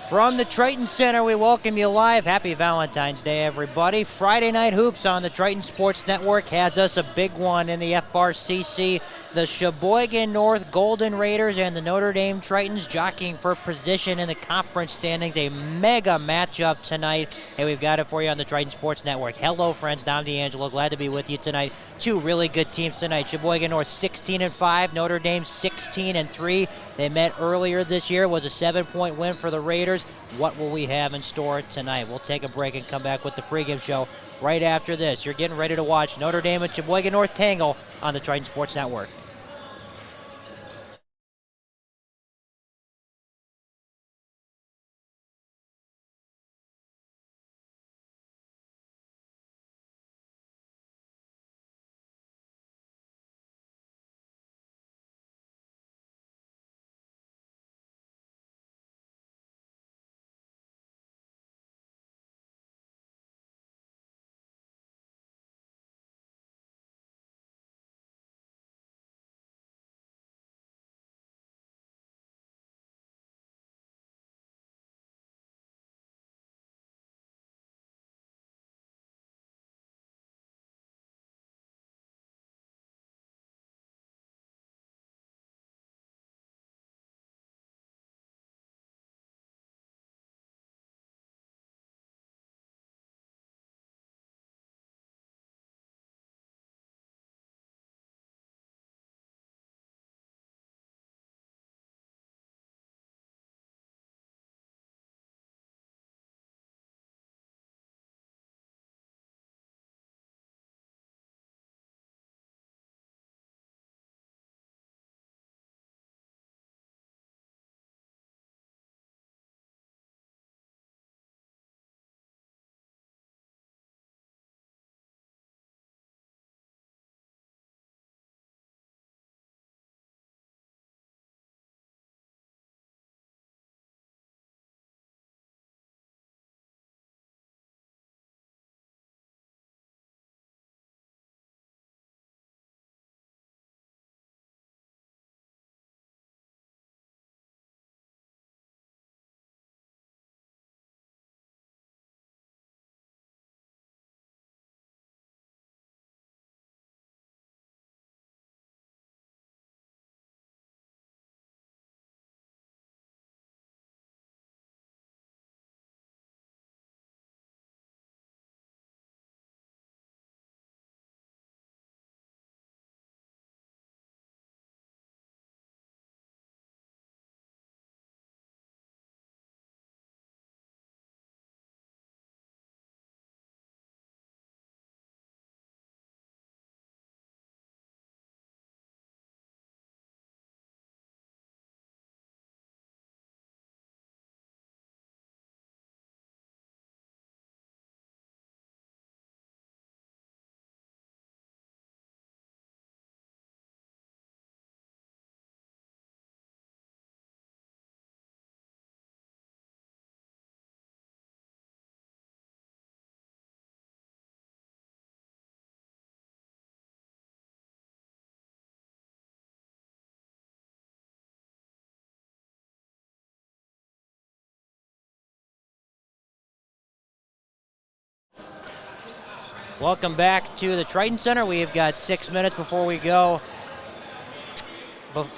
From the Triton Center, we welcome you live. Happy Valentine's Day, everybody. Friday Night Hoops on the Triton Sports Network has us a big one in the FRCC. The Sheboygan North Golden Raiders and the Notre Dame Tritons jockeying for position in the conference standings. A mega matchup tonight, and we've got it for you on the Triton Sports Network. Hello, friends. Dom D'Angelo, glad to be with you tonight. Two really good teams tonight. Sheboygan North 16-5, Notre Dame 16-3. They met earlier this year. It was a 7-point win for the Raiders. What will we have in store tonight? We'll take a break and come back with the pregame show right after this. You're getting ready to watch Notre Dame and Sheboygan North tangle on the Triton Sports Network. Welcome back to the Triton Center. We've got 6 minutes before we go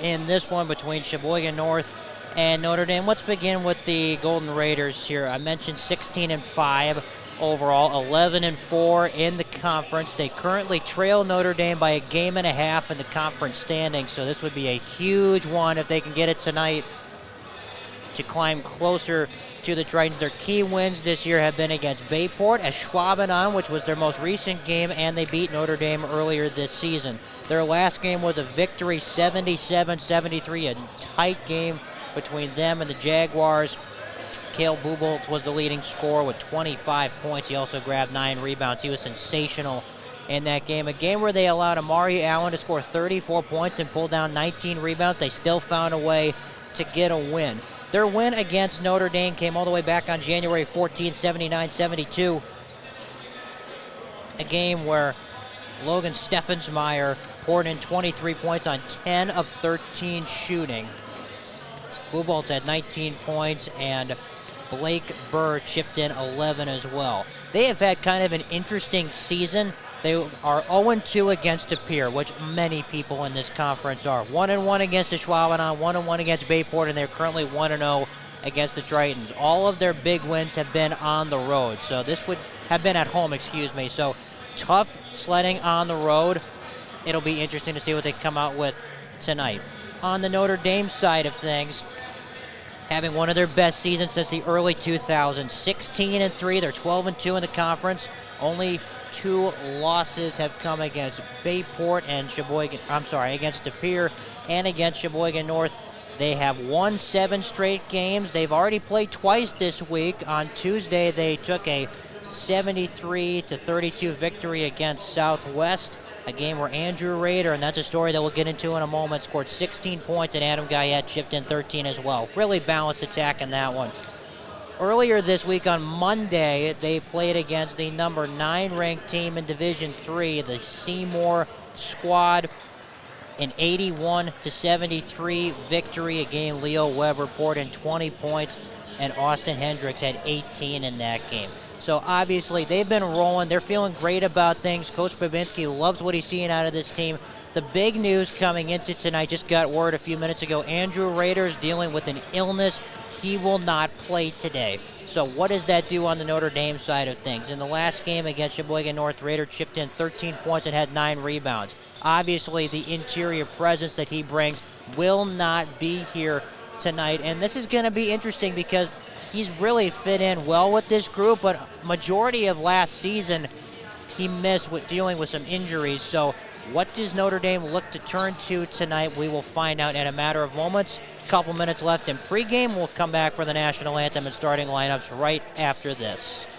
in this one between Sheboygan North and Notre Dame. Let's begin with the Golden Raiders here. I mentioned 16-5 overall, 11-4 in the conference. They currently trail Notre Dame by a game and a half in the conference standings, so this would be a huge one if they can get it tonight to climb closer to the Tritons. Their key wins this year have been against Bayport, at Schwabenheim, which was their most recent game, and they beat Notre Dame earlier this season. Their last game was a victory, 77-73, a tight game between them and the Jaguars. Cale Buboltz was the leading scorer with 25 points. He also grabbed 9 rebounds. He was sensational in that game. A game where they allowed Amari Allen to score 34 points and pull down 19 rebounds. They still found a way to get a win. Their win against Notre Dame came all the way back on January 14, 79-72. A game where Logan Steffensmeyer poured in 23 points on 10 of 13 shooting. Buboltz had 19 points, and Blake Burr chipped in 11 as well. They have had kind of an interesting season. They are 0-2 against De Pere, which many people in this conference are. 1-1 against the Sheboygan, 1-1 against Bayport, and they're currently 1-0 against the Tritons. All of their big wins have been on the road. So this would have been at home, excuse me. So tough sledding on the road. It'll be interesting to see what they come out with tonight. On the Notre Dame side of things, having one of their best seasons since the early 2000s, 16-3. They're 12-2 in the conference. Only 2 losses have come against Bayport and Sheboygan. Against De Pere and against Sheboygan North. They have won 7 straight games. They've already played twice this week. On Tuesday, they took a 73-32 victory against Southwest, a game where Andrew Rader, and that's a story that we'll get into in a moment, scored 16 points, and Adam Guyette chipped in 13 as well. Really balanced attack in that one. Earlier this week on Monday, they played against the number 9 ranked team in Division III, the Seymour Squad, an 81-73 victory. Again, Leo Weber poured in 20 points, and Austin Hendricks had 18 in that game. So obviously they've been rolling. They're feeling great about things. Coach Babinski loves what he's seeing out of this team. The big news coming into tonight, just got word a few minutes ago, Andrew Rader is dealing with an illness. He will not play today. So what does that do on the Notre Dame side of things? In the last game against Sheboygan North, Rader chipped in 13 points and had 9 rebounds. Obviously the interior presence that he brings will not be here tonight. And this is going to be interesting because he's really fit in well with this group, but majority of last season he missed with dealing with some injuries. So what does Notre Dame look to turn to tonight? We will find out in a matter of moments. A couple minutes left in pregame. We'll come back for the national anthem and starting lineups right after this.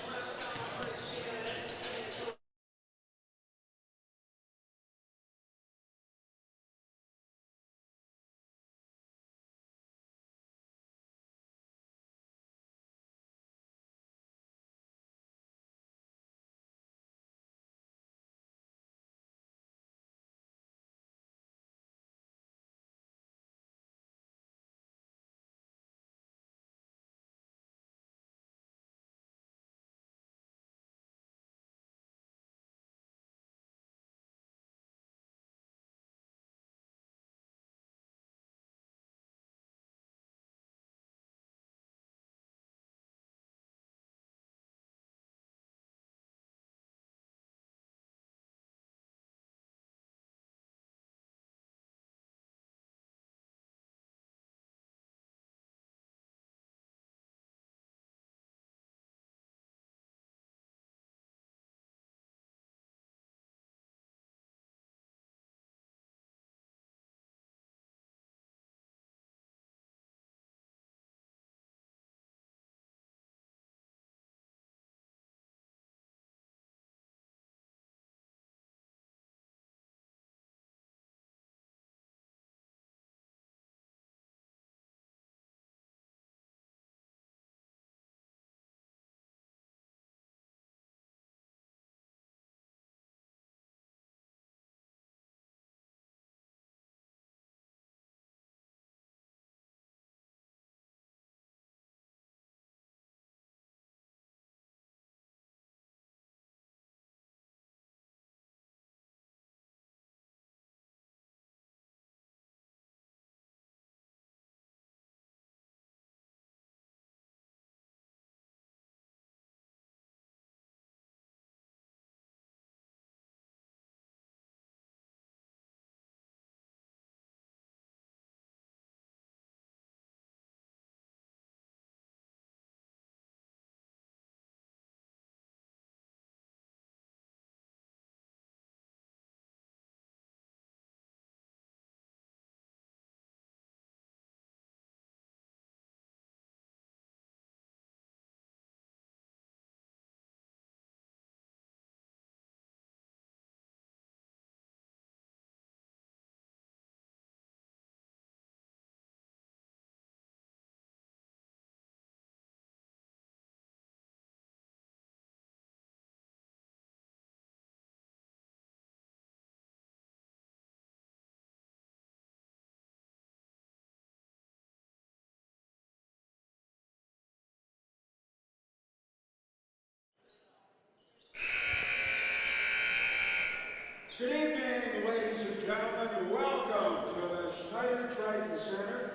Good evening, ladies and gentlemen. Welcome to the Triton Center.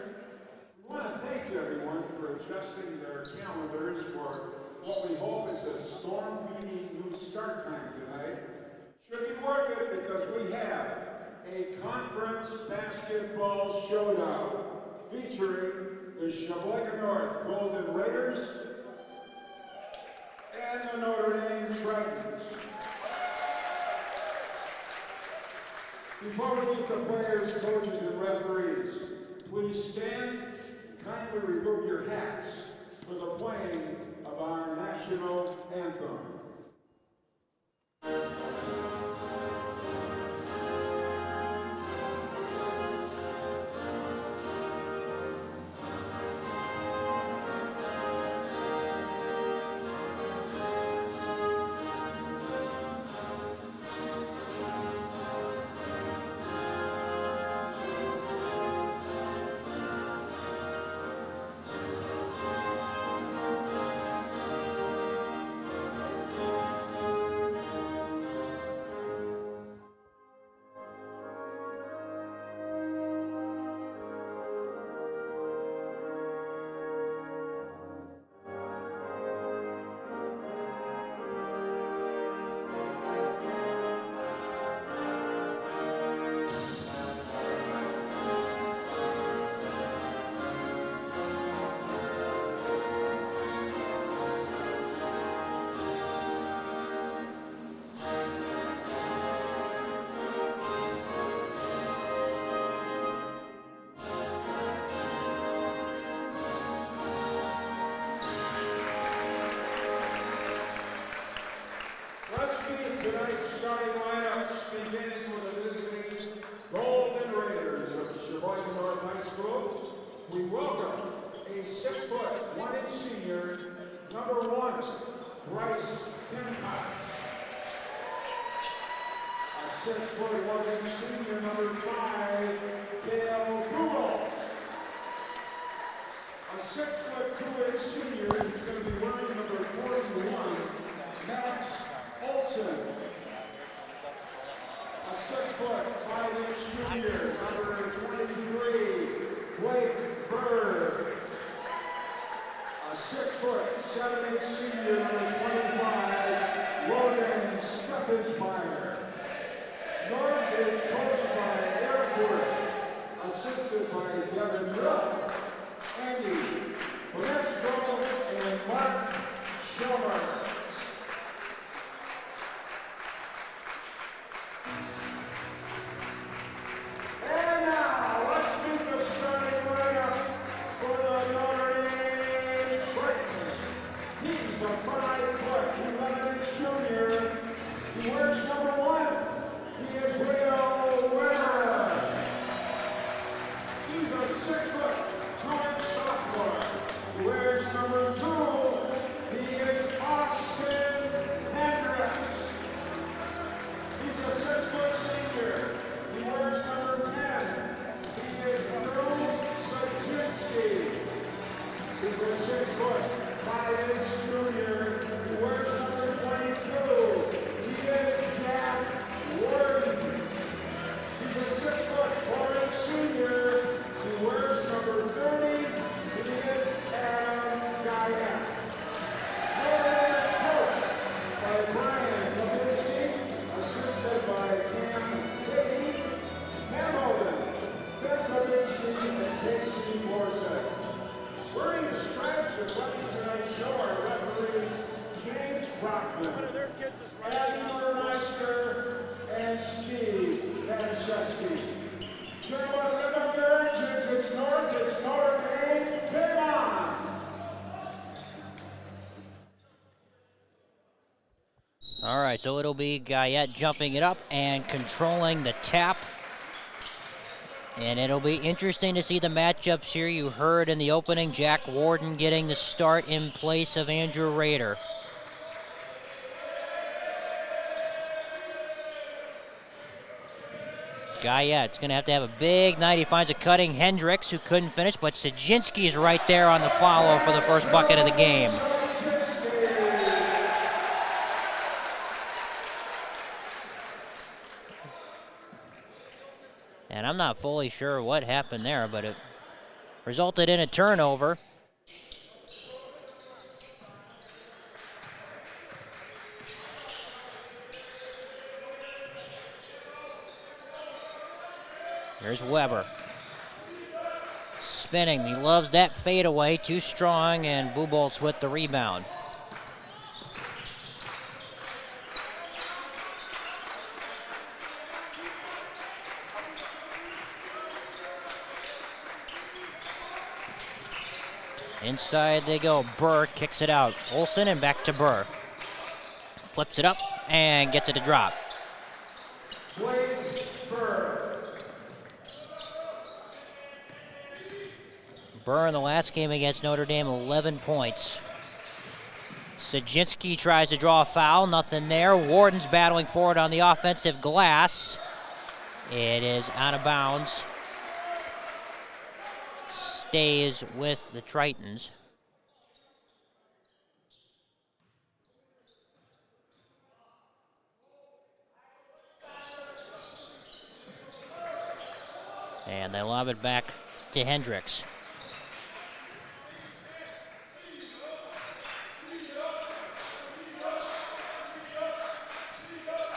We want to thank everyone for adjusting their calendars for what we hope is a storm-beating new start time tonight. Should be worth it because we have a conference basketball showdown featuring the Sheboygan North Golden Raiders and the Notre Dame Tritons. Before we meet the players, coaches, and referees, please stand and kindly remove your hats for the playing of our national anthem. Tonight's starting lineups, beginning with the visiting Golden Raiders of Sheboygan North High School. We welcome a 6-foot, 1-inch senior, number 1, Bryce Kempott. A 6-foot, 1-inch senior, number 5, Dale Google. A 6-foot, 2-inch senior is going to be wearing number 41, Max Olson. A 6-foot, 5-inch junior, number 23, Blake Bird. A 6-foot, 7-inch senior, number 25, Logan Steffensmeyer. North is coached by Eric Wood, assisted by Devin Rook, Andy Bonestro, and Mark Schomer. All right, so it'll be Guyette jumping it up and controlling the tap. And it'll be interesting to see the matchups here. You heard in the opening, Jack Warden getting the start in place of Andrew Rader. Guyette's going to have a big night. He finds a cutting Hendricks, who couldn't finish, but Sajinski's right there on the follow for the first bucket of the game. not fully sure what happened there, but it resulted in a turnover. Here's Weber. Spinning, he loves that fadeaway, too strong, and Buboltz with the rebound. Inside they go. Burr kicks it out. Olsen and back to Burr. Flips it up and gets it to drop. Burr in the last game against Notre Dame, 11 points. Sajinski tries to draw a foul, nothing there. Warden's battling forward on the offensive glass. It is out of bounds. Stays with the Tritons. And they lob it back to Hendricks.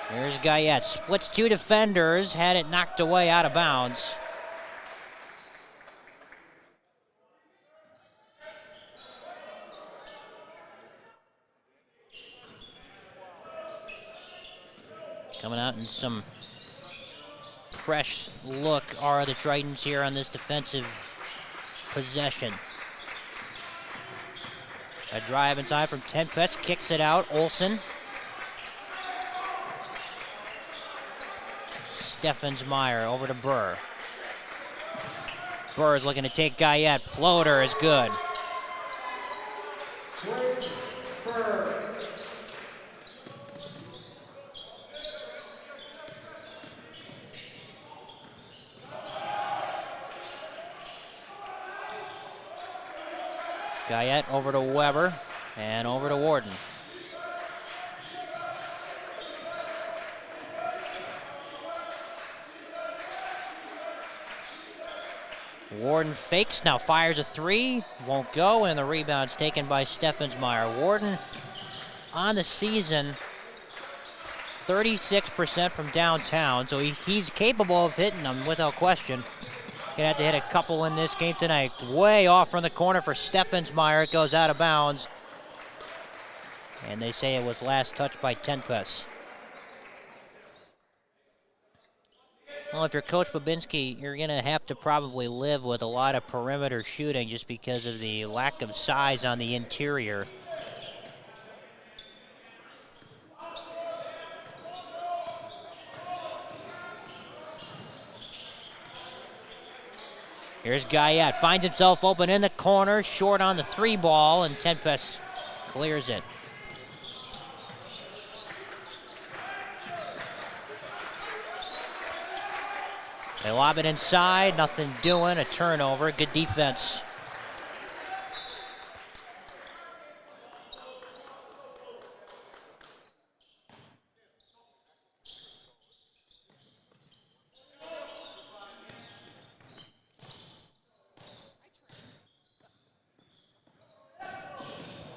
Here's Guyette, splits two defenders, had it knocked away out of bounds. Coming out in some fresh look are the Tritons here on this defensive possession. A drive inside from Tempest, kicks it out, Olsen. Steffensmeyer over to Burr. Burr's looking to take Guyette. Floater is good. Guyette over to Weber and over to Warden. Warden fakes, now fires a three, won't go, and the rebound's taken by Steffensmeyer. Warden on the season, 36% from downtown, so he's capable of hitting them without question. Gonna have to hit a couple in this game tonight. Way off from the corner for Steffensmeyer, it goes out of bounds. And they say it was last touched by Tempest. Well, if you're Coach Babinski, you're going to have to probably live with a lot of perimeter shooting just because of the lack of size on the interior. Here's Guyette, finds himself open in the corner, short on the three ball, and Tempest clears it. They lob it inside, nothing doing, a turnover, good defense.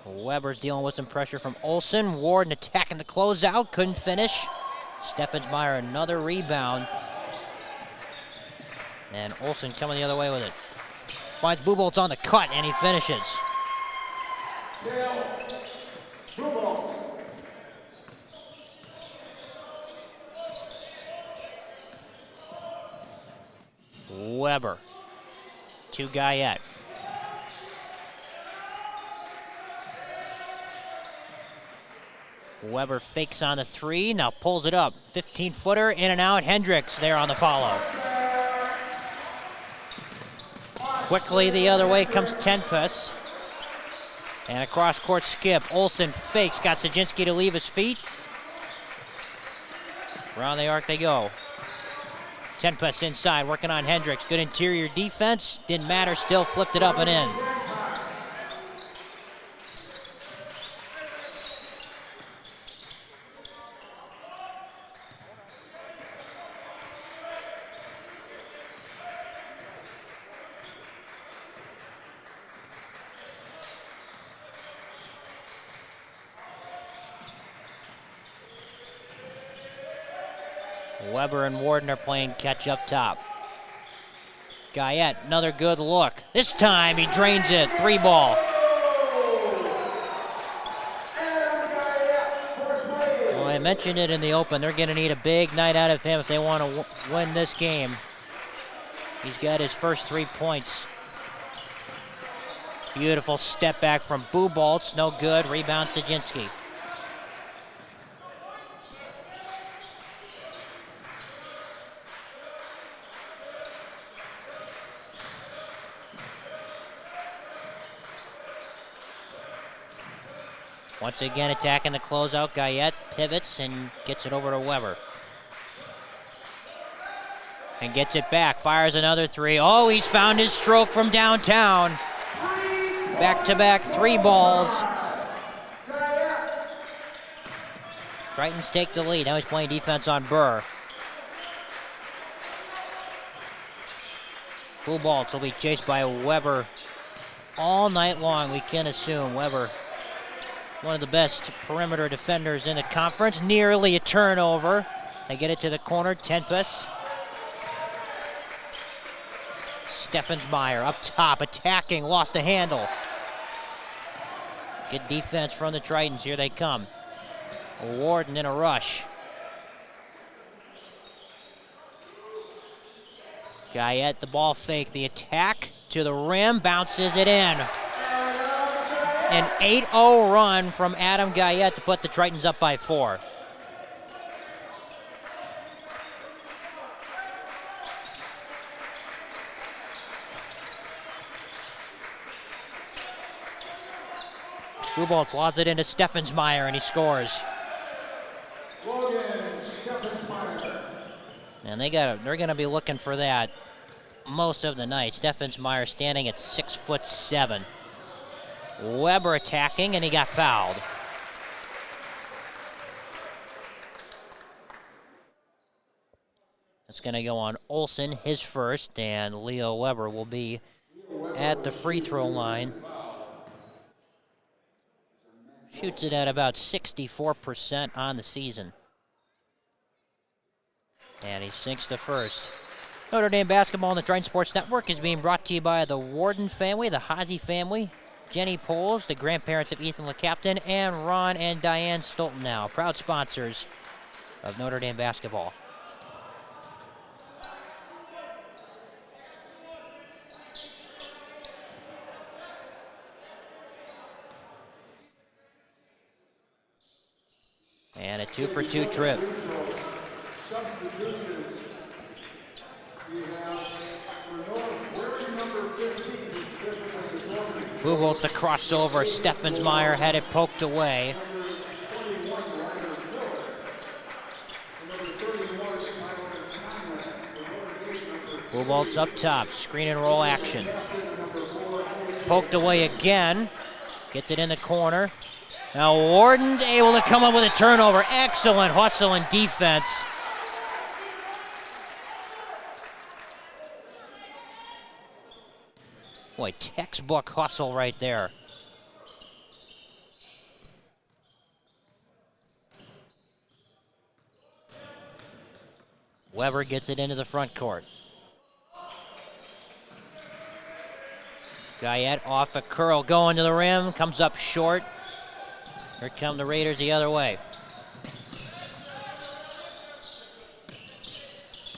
Weber's dealing with some pressure from Olsen. Warden attacking the closeout, couldn't finish. Steffensmeyer another rebound. And Olsen coming the other way with it. Finds Buboltz on the cut, and he finishes. Weber to Guyette. Weber fakes on the three, now pulls it up. 15-footer, in and out. Hendricks there on the follow. Quickly the other way comes Tempest. And a cross-court skip. Olsen fakes, got Sajinski to leave his feet. Around the arc they go. Tempest inside, working on Hendricks. Good interior defense. Didn't matter, still flipped it up and in. Weber and Warden are playing catch up top. Guyette, another good look. This time he drains it, 3-ball. Well, I mentioned it in the open. They're going to need a big night out of him if they want to win this game. He's got his first 3 points. Beautiful step back from Buboltz, no good. Rebound Sajinski. Once again attacking the closeout. Guyette pivots and gets it over to Weber. And gets it back, fires another 3. Oh, he's found his stroke from downtown. Back-to-back 3 balls. Tritons take the lead. Now he's playing defense on Burr. Buboltz will be chased by Weber all night long, we can assume. Weber, one of the best perimeter defenders in the conference. Nearly a turnover. They get it to the corner. Tempest. Steffensmeyer up top, attacking, lost the handle. Good defense from the Tritons. Here they come. Warden in a rush. Guyette, the ball fake. The attack to the rim, bounces it in. An 8-0 run from Adam Guyette to put the Tritons up by 4. Buboltz lobs it into Steffensmeyer and he scores. And they're going to be looking for that most of the night. Steffensmeyer standing at 6'7". Weber attacking, and he got fouled. It's going to go on Olsen, his first, and Leo Weber will be at the free throw line. Shoots it at about 64% on the season. And he sinks the first. Notre Dame basketball on the Triton Sports Network is being brought to you by the Warden family, the Hazy family, Jenny Poles, the grandparents of Ethan LeCaptain, and Ron and Diane Stoltenau, proud sponsors of Notre Dame basketball. And a 2-for-2 trip. Buboltz the crossover. Steffensmeyer had it poked away. Buboltz up top. Screen and roll action. Poked away again. Gets it in the corner. Now Warden's able to come up with a turnover. Excellent hustle and defense. Boy, textbook hustle right there. Weber gets it into the front court. Guyette off a curl, going to the rim, comes up short. Here come the Raiders the other way.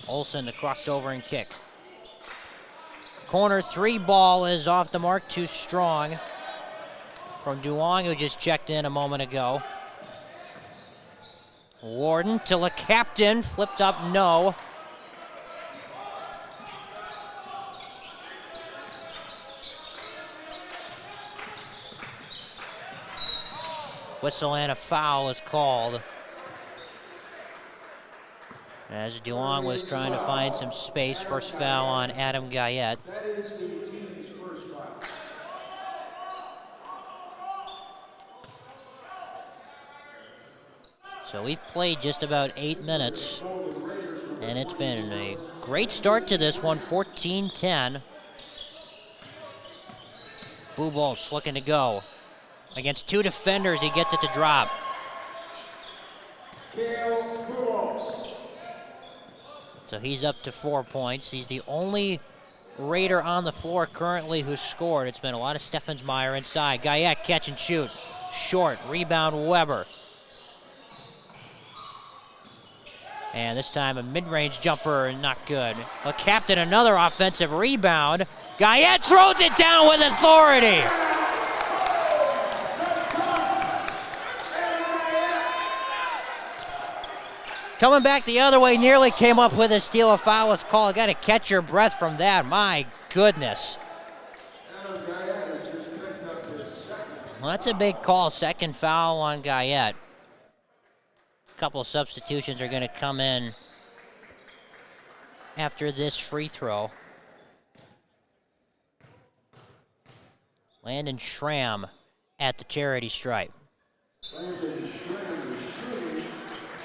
Olsen the crossover and kick. Corner 3 ball is off the mark, too strong. From Duong, who just checked in a moment ago. Warden to LeCaptain, flipped up, no. Whistle and a foul is called, as Duong was trying to find some space. First foul on Adam Guyette. That is the team's first foul. So we've played just about 8 minutes, and it's been a great start to this one, 14-10. Buboltz looking to go. Against 2 defenders, he gets it to drop. So he's up to 4 points. He's the only Raider on the floor currently who's scored. It's been a lot of Steffensmeyer inside. Guyette catch and shoot. Short, rebound Weber. And this time a mid-range jumper, not good. But Captain, another offensive rebound. Guyette throws it down with authority. Coming back the other way, nearly came up with a steal. A foul was called. Got to catch your breath from that. My goodness. Well, that's a big call. Second foul on Guyette. A couple of substitutions are going to come in after this free throw. Landon Schramm at the charity stripe.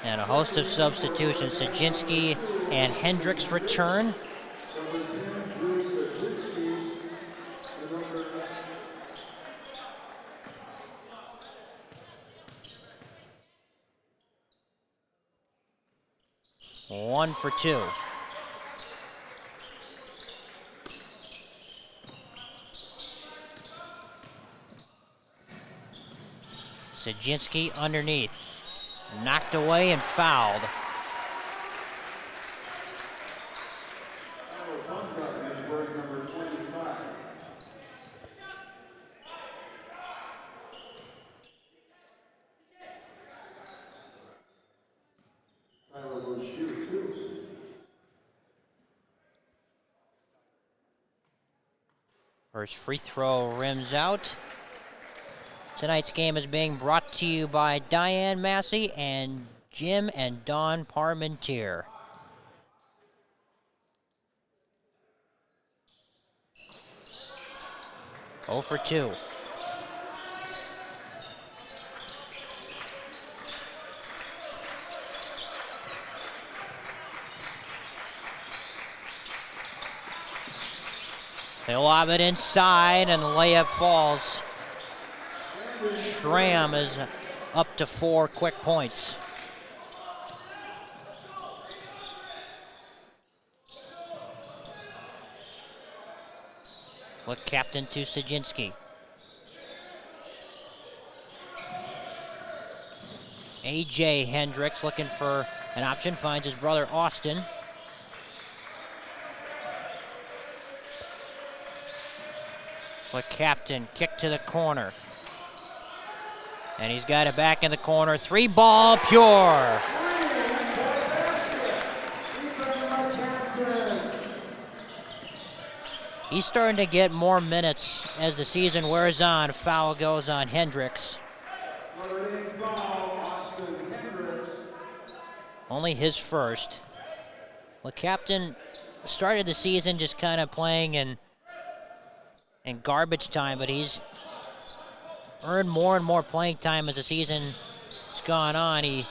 And a host of substitutions. Sajinski and Hendricks return. One for two. Sajinski underneath. Knocked away and fouled. First free throw rims out. Tonight's game is being brought to you by Diane Massey and Jim and Dawn Parmentier. Oh for 2. They lob it inside and the layup falls. Schramm is up to 4 quick points. Look, captain to Sajinski. A.J. Hendricks looking for an option, finds his brother Austin. Look, captain, kick to the corner. And he's got it back in the corner. 3 ball, pure. He's starting to get more minutes as the season wears on. Foul goes on Hendricks. Only his first. Well, captain started the season just kind of playing in garbage time, but he's earned more and more playing time as the season's gone on. He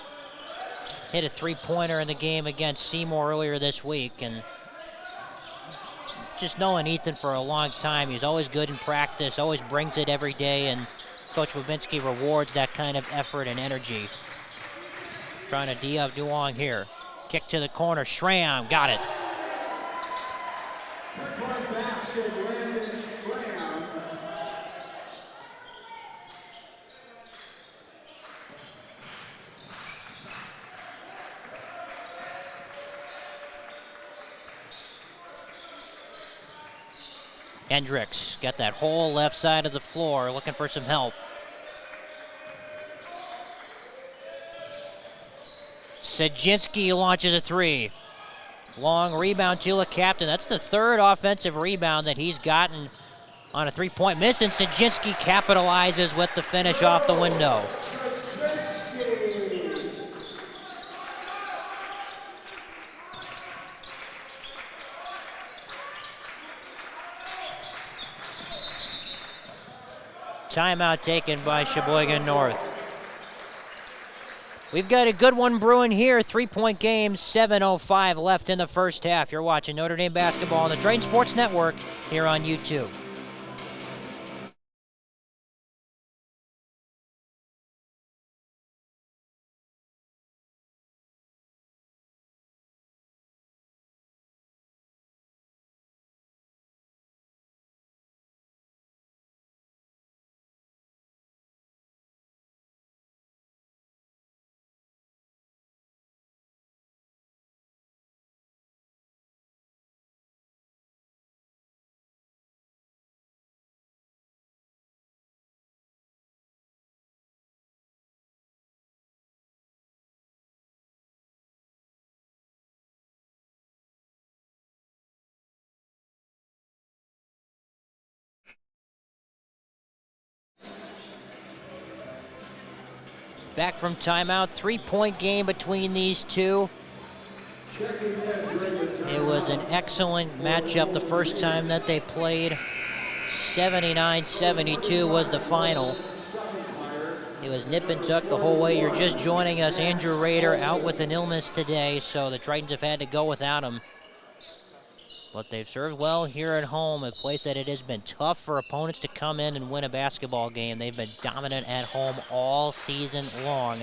hit a 3-pointer in the game against Seymour earlier this week, and just knowing Ethan for a long time, he's always good in practice, always brings it every day, and Coach Wabinski rewards that kind of effort and energy. Trying to D up Duong here. Kick to the corner, Schramm, got it. Hendricks got that whole left side of the floor, looking for some help. Sajinski launches a 3. Long rebound to the captain. That's the 3rd offensive rebound that he's gotten on a 3-point miss, and Sajinski capitalizes with the finish off the window. Timeout taken by Sheboygan North. We've got a good one brewing here. 3-point game, 7:05 left in the first half. You're watching Notre Dame basketball on the Triton Sports Network here on YouTube. Back from timeout, 3-point game between these two. It was an excellent matchup the first time that they played. 79-72 was the final. It was nip and tuck the whole way. You're just joining us. Andrew Rader out with an illness today, so the Tritons have had to go without him. But they've served well here at home, a place that it has been tough for opponents to come in and win a basketball game. They've been dominant at home all season long.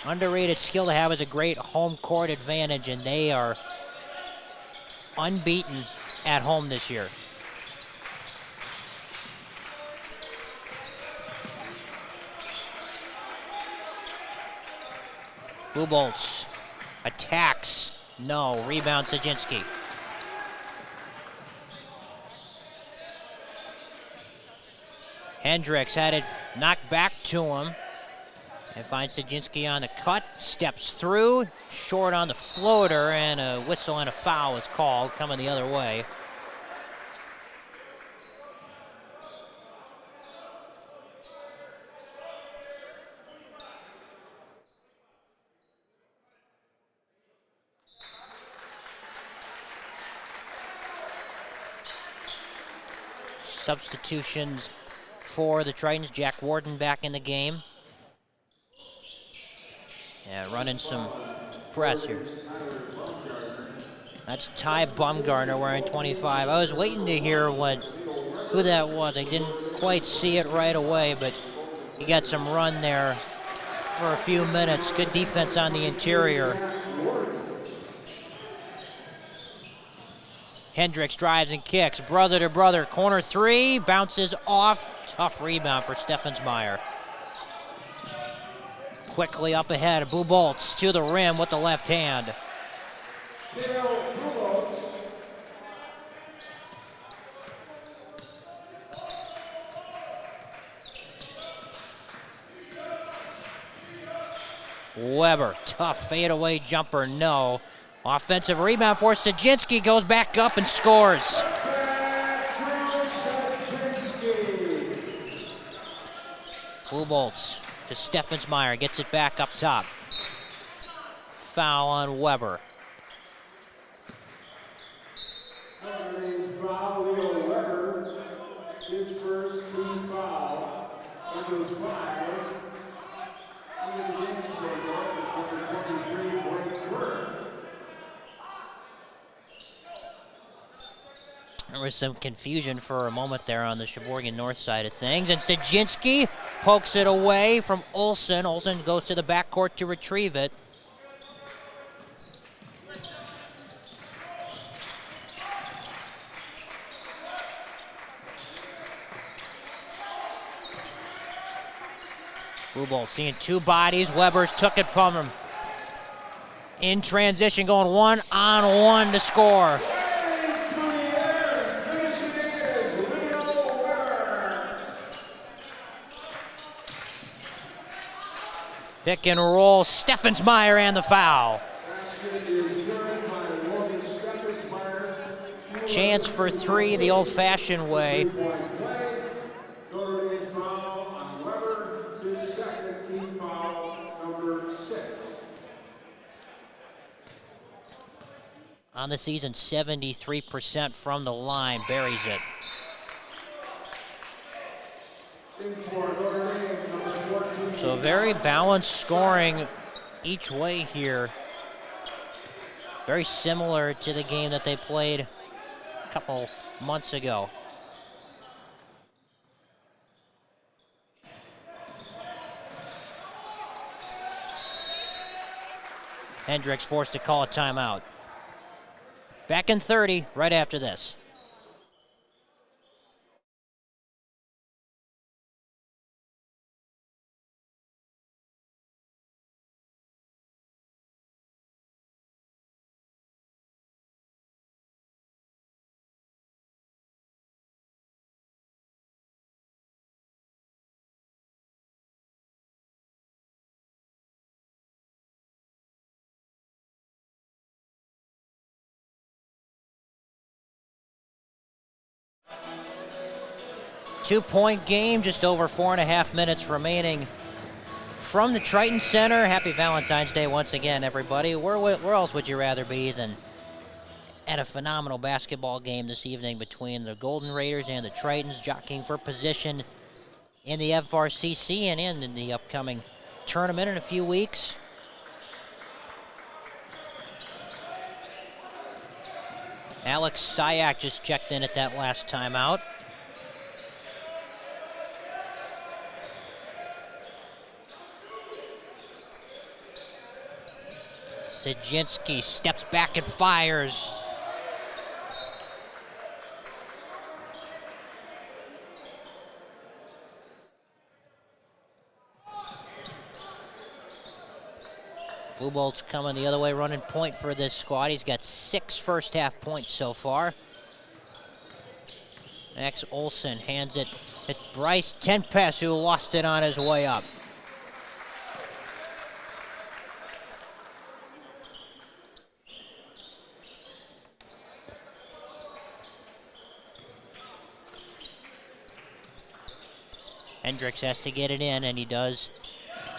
Underrated skill to have is a great home court advantage, and they are unbeaten at home this year. Buboltz attacks. No. Rebound Sajinski. Hendricks had it knocked back to him. And finds Sajinski on the cut. Steps through. Short on the floater. And a whistle and a foul is called, coming the other way. Substitutions for the Tritons. Jack Warden back in the game. Yeah, running some press here. That's Ty Bumgarner wearing 25. I was waiting to hear who that was. I didn't quite see it right away, but he got some run there for a few minutes. Good defense on the interior. Hendricks drives and kicks. Brother to brother. Corner three. Bounces off. Tough rebound for Steffensmeyer. Quickly up ahead. Buboltz to the rim with the left hand. Weber. Tough fadeaway jumper. No. Offensive rebound for Sajinski, goes back up and scores. Buboltz to Steffensmeyer, gets it back up top. Foul on Weber. His first team foul. Number 5. There was some confusion for a moment there on the Sheboygan North side of things, and Sajinski pokes it away from Olsen. Olsen goes to the backcourt to retrieve it. Buboltz seeing two bodies. Weber's took it from him. In transition, going one-on-one to score. Pick and roll, Steffensmeyer and the foul. Chance for three the old-fashioned way. On the season, 73% from the line, buries it. So very balanced scoring each way here. Very similar to the game that they played a couple months ago. Hendricks forced to call a timeout. Back in 30 right after this. 2-point game, just over 4.5 minutes remaining from the Triton Center. Happy Valentine's Day once again, everybody. Where else would you rather be than at a phenomenal basketball game this evening between the Golden Raiders and the Tritons, jockeying for position in the FRCC and in the upcoming tournament in a few weeks. Alex Syak just checked in at that last timeout. Sajinski steps back and fires. Bubolt's coming the other way, running point for this squad. He's got 6 first-half points so far. Max Olson hands it at Bryce Tenpass, who lost it on his way up. Hendricks has to get it in, and he does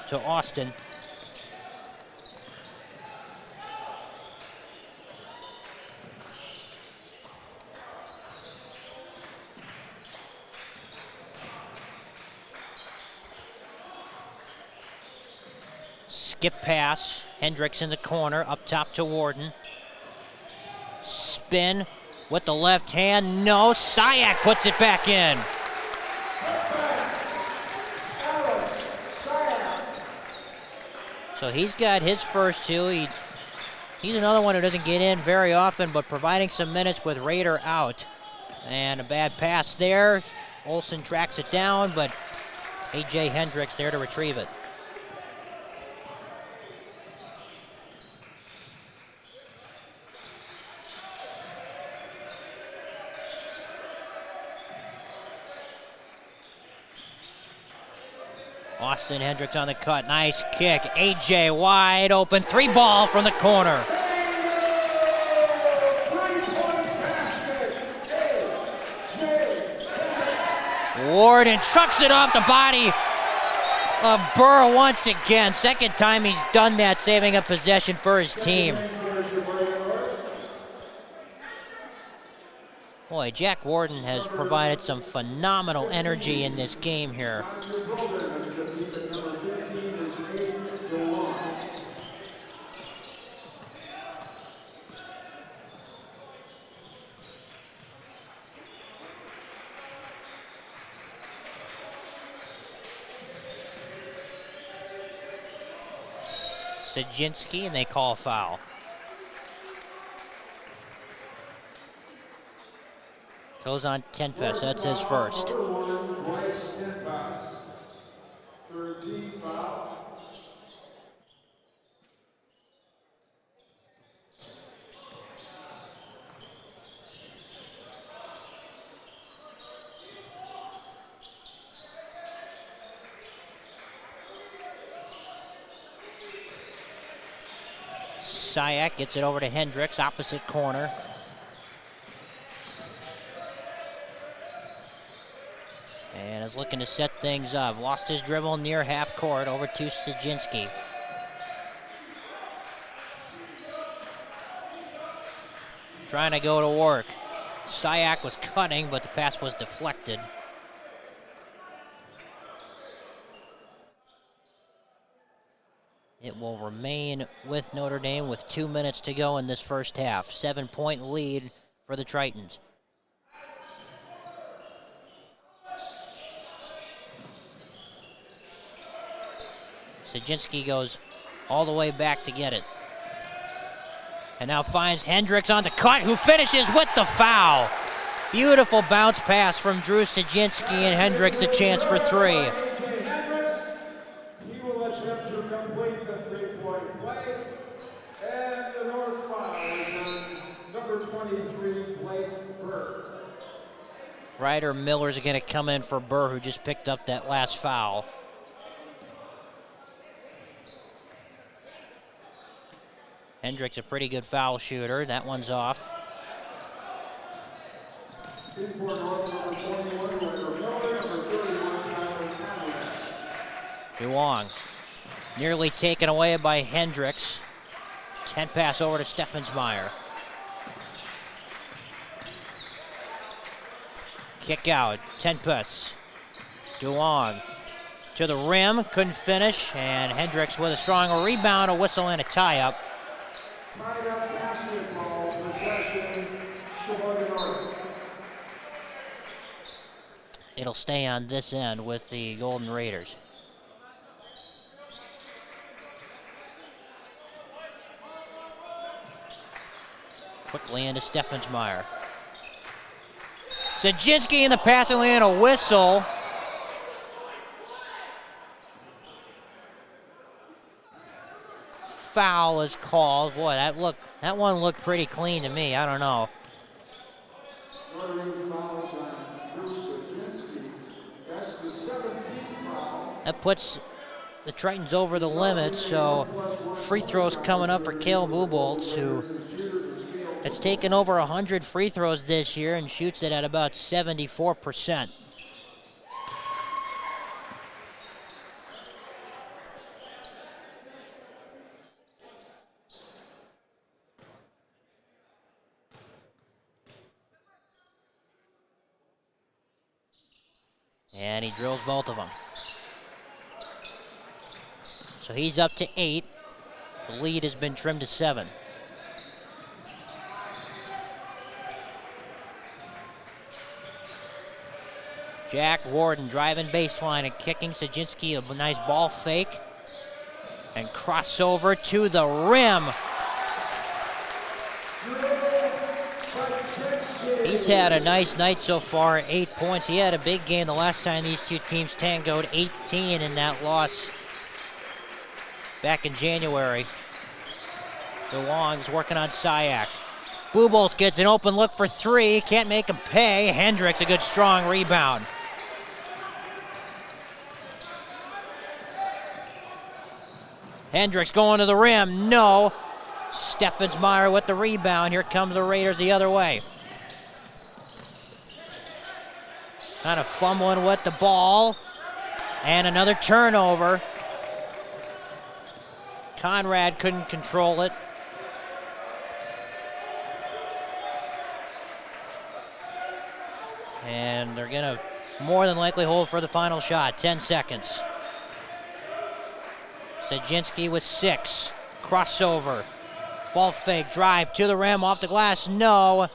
to Austin. Skip pass, Hendricks in the corner, up top to Warden. Spin with the left hand, no, Syak puts it back in. So he's got his first 2. He's another one who doesn't get in very often, but providing some minutes with Raider out. And a bad pass there. Olson tracks it down, but A.J. Hendricks there to retrieve it. Austin Hendricks on the cut, nice kick. AJ wide open, 3-ball from the corner. Warden trucks it off the body of Burr once again. Second time he's done that, saving a possession for his team. Boy, Jack Warden has provided some phenomenal energy in this game here. Sajinski, and they call a foul. Goes on Tenpass, that's his first. Syak gets it over to Hendricks, opposite corner. And is looking to set things up. Lost his dribble near half court, over to Sajinski. Trying to go to work. Syak was cutting, but the pass was deflected. It will remain with Notre Dame with 2 minutes to go in this first half. 7-point lead for the Tritons. Sajinski goes all the way back to get it. And now finds Hendricks on the cut, who finishes with the foul. Beautiful bounce pass from Drew Sajinski, and Hendricks a chance for 3. He will attempt to complete the 3-point play. And the North foul is on number 23, Blake Burr. Ryder Miller's going to come in for Burr, who just picked up that last foul. Hendricks a pretty good foul shooter. That one's off. In for North, number 21, Raider Miller, number 31, Tyler. DeWong nearly taken away by Hendricks. 10 pass over to Steffensmeyer. Kick out, 10 pass. DeWong to the rim, couldn't finish, and Hendricks with a strong rebound, a whistle, and a tie-up. Tie-up basketball, possession, Sheboygan North. It'll stay on this end with the Golden Raiders. Quickly into Steffensmeyer. Sajinski in the passing lane, a whistle. Foul is called. Boy, that one looked pretty clean to me. I don't know. That puts the Tritons over the limit, so free throws coming up for Caleb Buboltz, who has taken over 100 free throws this year and shoots it at about 74%. And he drills both of them. So he's up to 8. The lead has been trimmed to 7. Jack Warden driving baseline and kicking. Sajinski a nice ball fake. And crossover to the rim. He's had a nice night so far, 8 points. He had a big game the last time these two teams tangoed, 18 in that loss back in January. DeWong's working on Syak. Buboltz gets an open look for 3, can't make him pay. Hendricks a good strong rebound. Hendricks going to the rim, no. Steffensmeyer with the rebound. Here come the Raiders the other way. Kind of fumbling with the ball. And another turnover. Conrad couldn't control it. And they're gonna more than likely hold for the final shot. 10 seconds. Sajinski with 6. Crossover. Ball fake, drive to the rim, off the glass, no.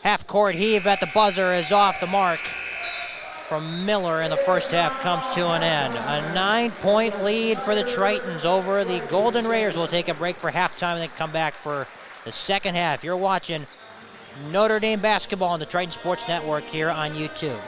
Half-court heave at the buzzer is off the mark from Miller, and the first half comes to an end. A 9-point lead for the Tritons over the Golden Raiders. We'll take a break for halftime and then come back for the second half. You're watching Notre Dame basketball on the Triton Sports Network here on YouTube.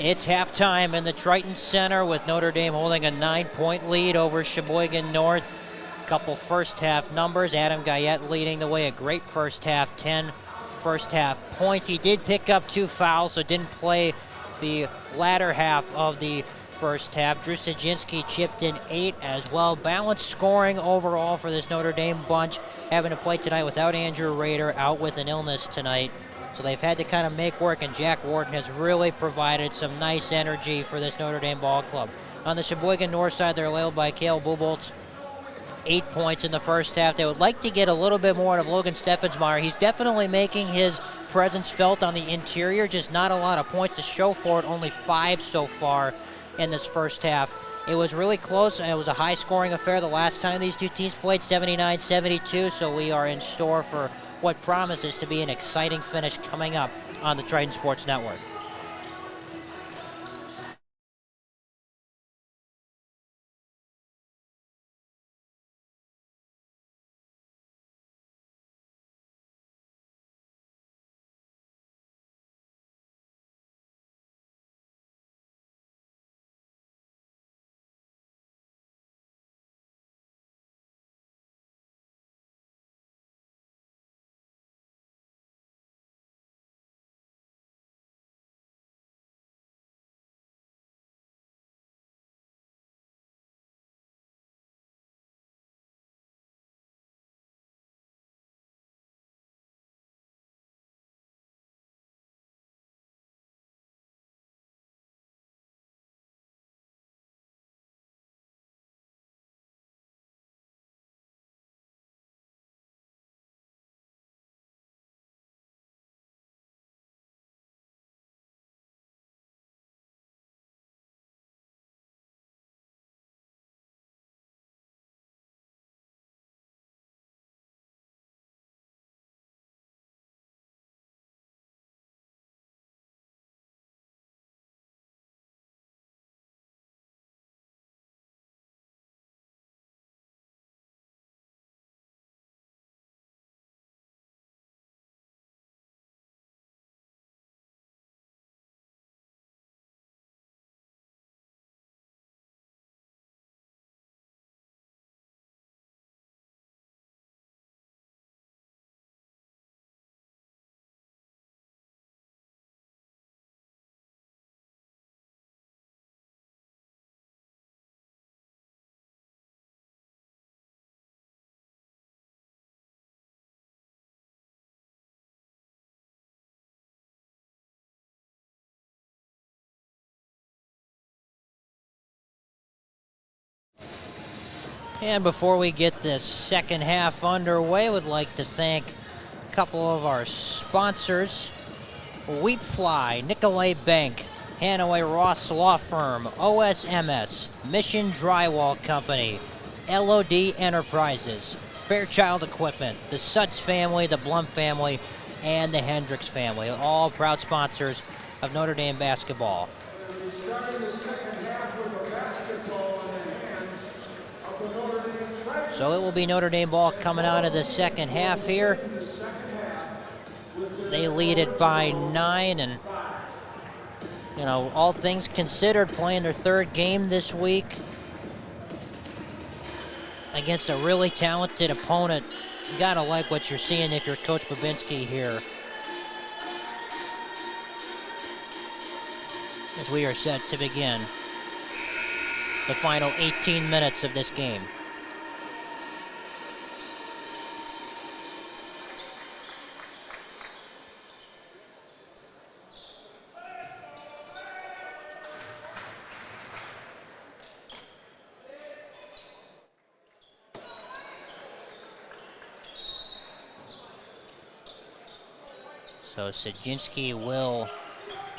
It's halftime in the Triton Center with Notre Dame holding a 9-point lead over Sheboygan North. Couple first half numbers. Adam Guyette leading the way, a great first half, 10 first half points. He did pick up 2 fouls, so didn't play the latter half of the first half. Drew Sajinski chipped in 8 as well. Balanced scoring overall for this Notre Dame bunch, having to play tonight without Andrew Rader, out with an illness tonight. So they've had to kind of make work, and Jack Warden has really provided some nice energy for this Notre Dame ball club. On the Sheboygan North side, they're led by Cale Buboltz, 8 points in the first half. They would like to get a little bit more out of Logan Steffensmeyer. He's definitely making his presence felt on the interior, just not a lot of points to show for it, only 5 so far in this first half. It was really close, and it was a high-scoring affair the last time these two teams played, 79-72, so we are in store for what promises to be an exciting finish coming up on the Triton Sports Network. And before we get this second half underway, would like to thank a couple of our sponsors: Wheatfly, Nicolay Bank, Hanaway Ross Law Firm, OSMS, Mission Drywall Company, LOD Enterprises, Fairchild Equipment, the Suds family, the Blum family, and the Hendricks family, all proud sponsors of Notre Dame basketball. So it will be Notre Dame ball coming out of the second half here. They lead it by 9, and you know, all things considered, playing their third game this week against a really talented opponent. You gotta like what you're seeing if you're Coach Babinski here, as we are set to begin the final 18 minutes of this game. So Sajinski will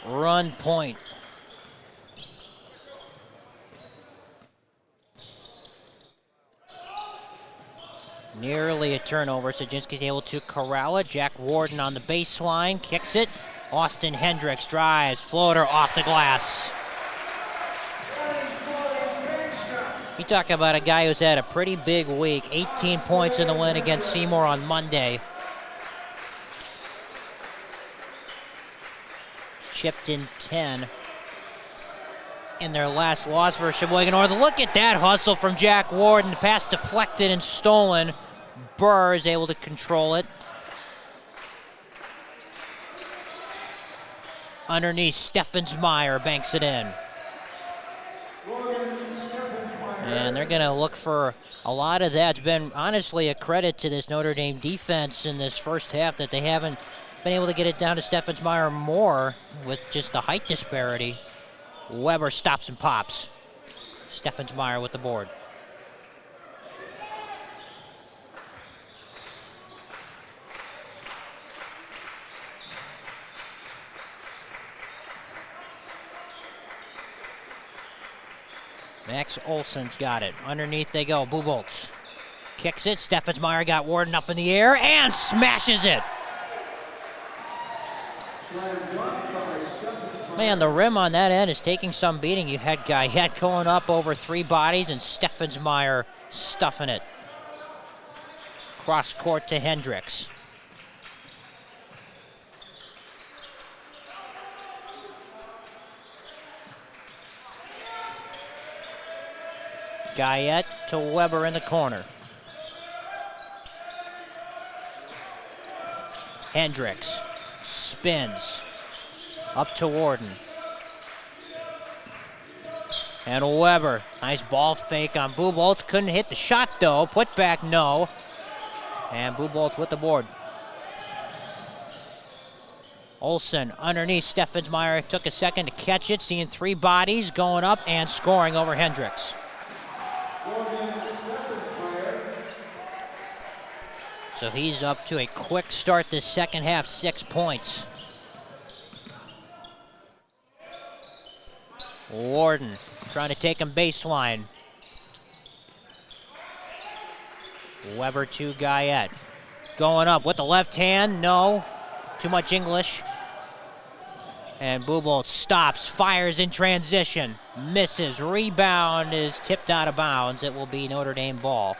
run point. Nearly a turnover. Sajinski's able to corral it. Jack Warden on the baseline, kicks it. Austin Hendricks drives, floater off the glass. You talk about a guy who's had a pretty big week. 18 points in the win against Seymour on Monday. Chipped in 10 in their last loss for Sheboygan North. Look at that hustle from Jack Warden. The pass deflected and stolen. Burr is able to control it. Underneath, Steffensmeyer banks it in. And they're going to look for a lot of that. It's been honestly a credit to this Notre Dame defense in this first half that they haven't been able to get it down to Steffensmeyer more with just the height disparity. Weber stops and pops. Steffensmeyer with the board. Max Olson's got it. Underneath they go. Buboltz kicks it. Steffensmeyer got Warden up in the air and smashes it. Man, the rim on that end is taking some beating. You had Guyette going up over 3 bodies and Steffensmeyer stuffing it. Cross court to Hendricks. Guyette to Weber in the corner. Hendricks spins up to Warden. And Weber, nice ball fake on Buboltz. Couldn't hit the shot though. Put back, no. And Buboltz with the board. Olson underneath. Steffensmeyer took a second to catch it. Seeing 3 bodies going up and scoring over Hendricks. So he's up to a quick start this second half, 6 points. Warden trying to take him baseline. Weber to Guyette. Going up with the left hand, no. Too much English. And Buboltz stops, fires in transition, misses. Rebound is tipped out of bounds. It will be Notre Dame ball.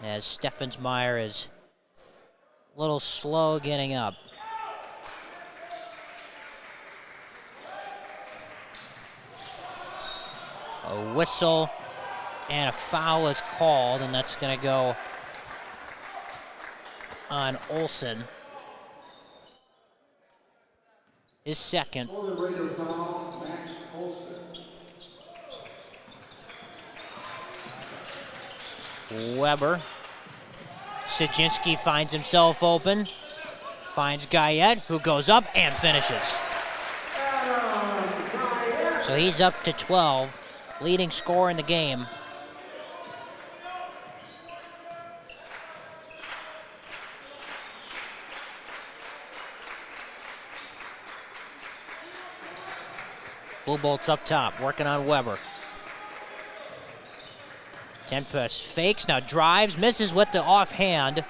As Steffensmeyer is a little slow getting up. A whistle and a foul is called, and that's going to go on Olson. His second. Weber. Sajinski finds himself open. Finds Guyette, who goes up and finishes. So he's up to 12, leading scorer in the game. Buboltz up top, working on Weber. Tempest fakes, now drives, misses with the offhand.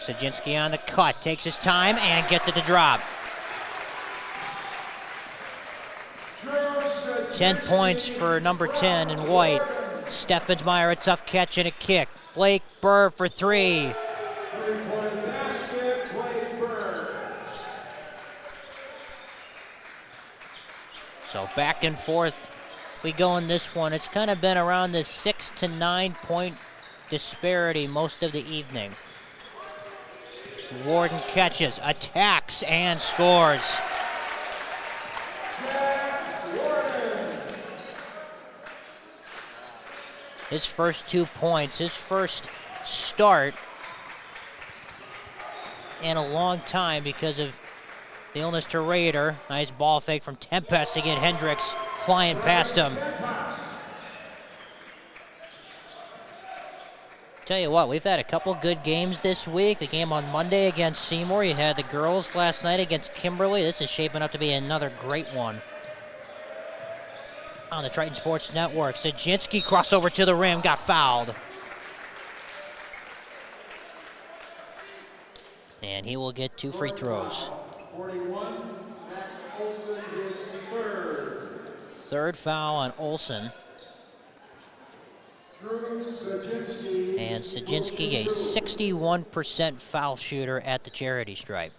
Sajinski on the cut, takes his time and gets it to drop. 10 points for number 10 in white. Steffensmeyer, a tough catch and a kick. Blake Burr for 3. So back and forth we go in this one. It's kind of been around this 6 to 9 point disparity most of the evening. Warden catches, attacks, and scores. His first 2 points, his first start in a long time because of the illness to Raider. Nice ball fake from Tempest to get Hendricks flying past him. Tell you what, we've had a couple good games this week. The game on Monday against Seymour. You had the girls last night against Kimberly. This is shaping up to be another great one. On the Triton Sports Network, Sajinski crossover to the rim, got fouled. And he will get 2 free throws. 41, Max Olson is third. Third foul on Olson. And Sajinski, a 61% foul shooter at the charity stripe.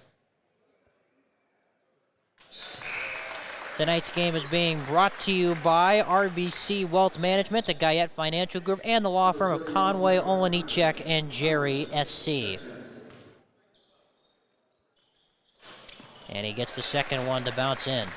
Tonight's game is being brought to you by RBC Wealth Management, the Guyette Financial Group, and the law firm of Conway, Olenichek, and Jerry SC. And he gets the second one to bounce in.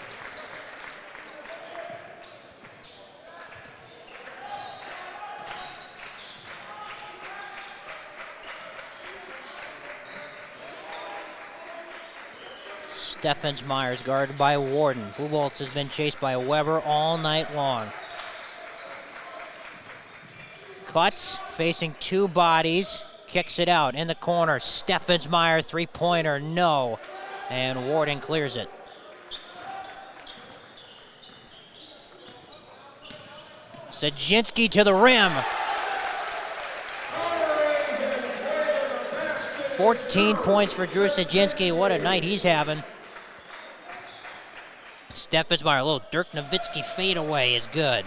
Steffensmeyer's guarded by Warden. Buboltz has been chased by Weber all night long. Klutz facing two bodies, kicks it out in the corner. Steffensmeyer, three-pointer, no. And Warden clears it. Sajinski to the rim. 14 points for Drew Sajinski. What a night he's having. Steffensmeyer, a little Dirk Nowitzki fadeaway is good.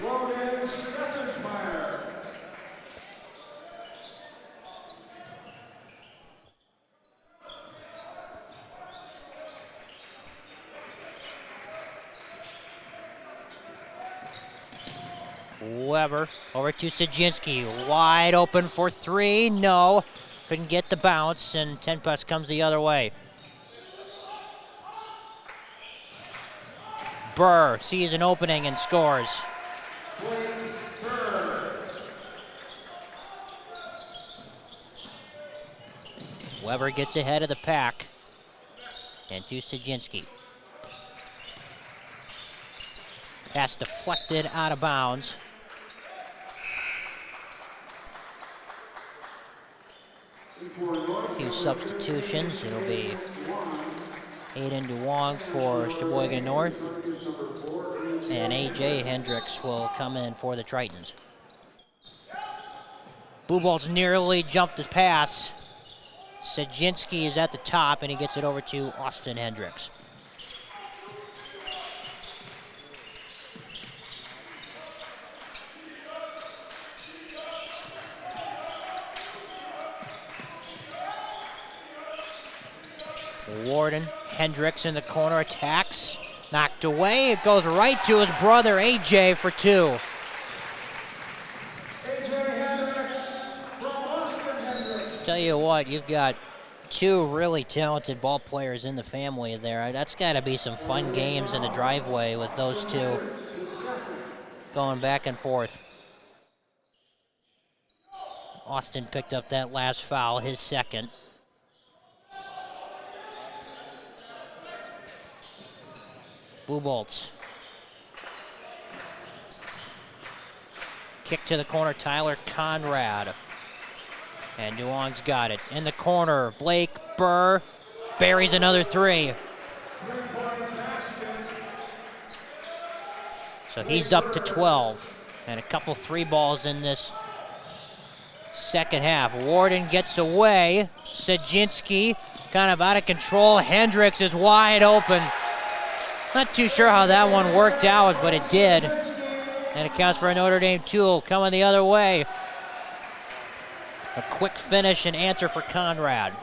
Weber over to Sajinski, wide open for three, no. Couldn't get the bounce, and Tenpus comes the other way. Burr sees an opening and scores. Weber gets ahead of the pack. And to Sajinski. Pass deflected out of bounds. A few substitutions. It'll be Aiden DeWong for Sheboygan North. And A.J. Hendricks will come in for the Tritons. Buboltz nearly jumped the pass. Sajinski is at the top, and he gets it over to Austin Hendricks. Warden, Hendricks in the corner, attacks, knocked away. It goes right to his brother, AJ, for two. Tell you what, you've got two really talented ball players in the family there. That's got to be some fun games in the driveway with those two going back and forth. Austin picked up that last foul, his second. Buboltz. Kick to the corner, Tyler Conrad. And DeWong's got it. In the corner, Blake Burr buries another three. So he's up to 12. And a couple three balls in this second half. Warden gets away. Sajinski kind of out of control. Hendricks is wide open. Not too sure how that one worked out, but it did. And it counts for a Notre Dame tool coming the other way. A quick finish and answer for Conrad.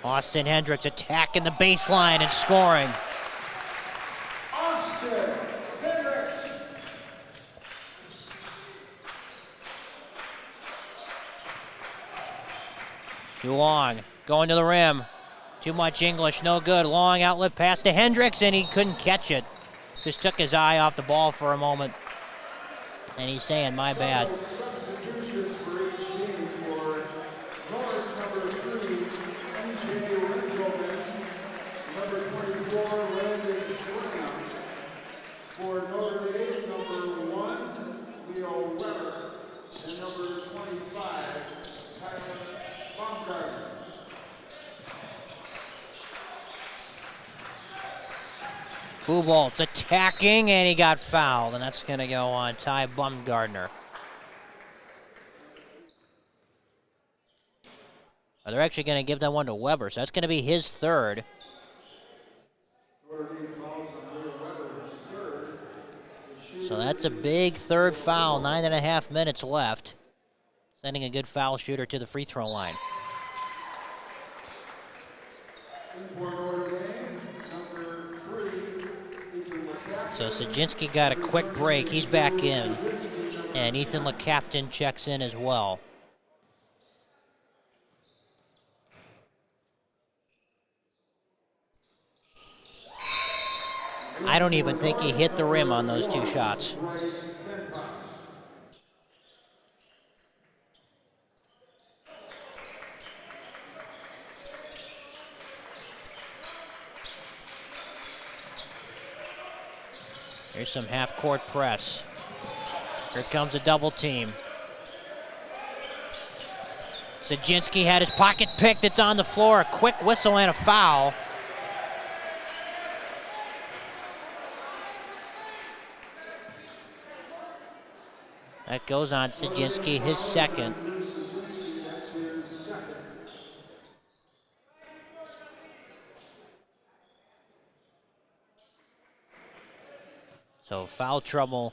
Austin Hendricks attacking the baseline and scoring. Austin Hendricks. DeWong going to the rim. Too much English, no good. Long outlet pass to Hendricks, and he couldn't catch it. Just took his eye off the ball for a moment. And he's saying, my bad. Substitutions for each team for North, number 3, NJ Rinkelman, number 24, Landon Schwingham. For Notre Dame, number 1, Leo Weber, and number 25, Tyler Baumgartner. Bubolt's attacking, and he got fouled, and that's going to go on Ty Bumgardner. They're actually going to give that one to Weber, so that's going to be his third. So that's a big third foul, 9.5 minutes left. Sending a good foul shooter to the free throw line. So Sajinski got a quick break. He's back in. And Ethan LeCaptain checks in as well. I don't even think he hit the rim on those two shots. Here's some half-court press. Here comes a double team. Sajinski had his pocket picked. It's on the floor. A quick whistle and a foul. That goes on Sajinski, his second. So foul trouble,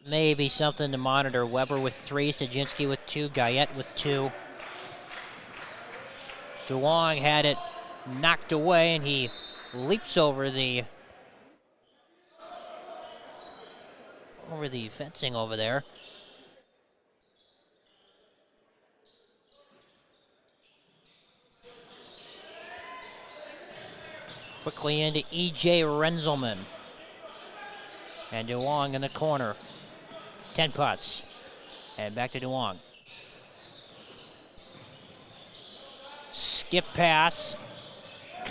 maybe something to monitor. Weber with 3, Sajinski with 2, Guyette with 2. DeWong had it knocked away, and he leaps over the fencing over there. Quickly into E.J. Renzelman. And DeWong in the corner. 10 putts. And back to DeWong. Skip pass.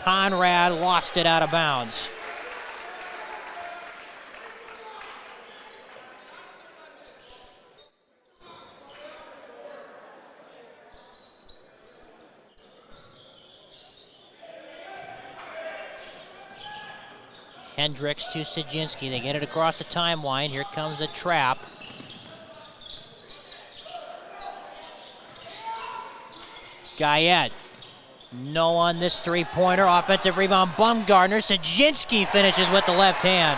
Conrad lost it out of bounds. Hendricks to Sajinski. They get it across the timeline. Here comes the trap. Guyette. No on this three-pointer. Offensive rebound, Bumgardner. Sajinski finishes with the left hand.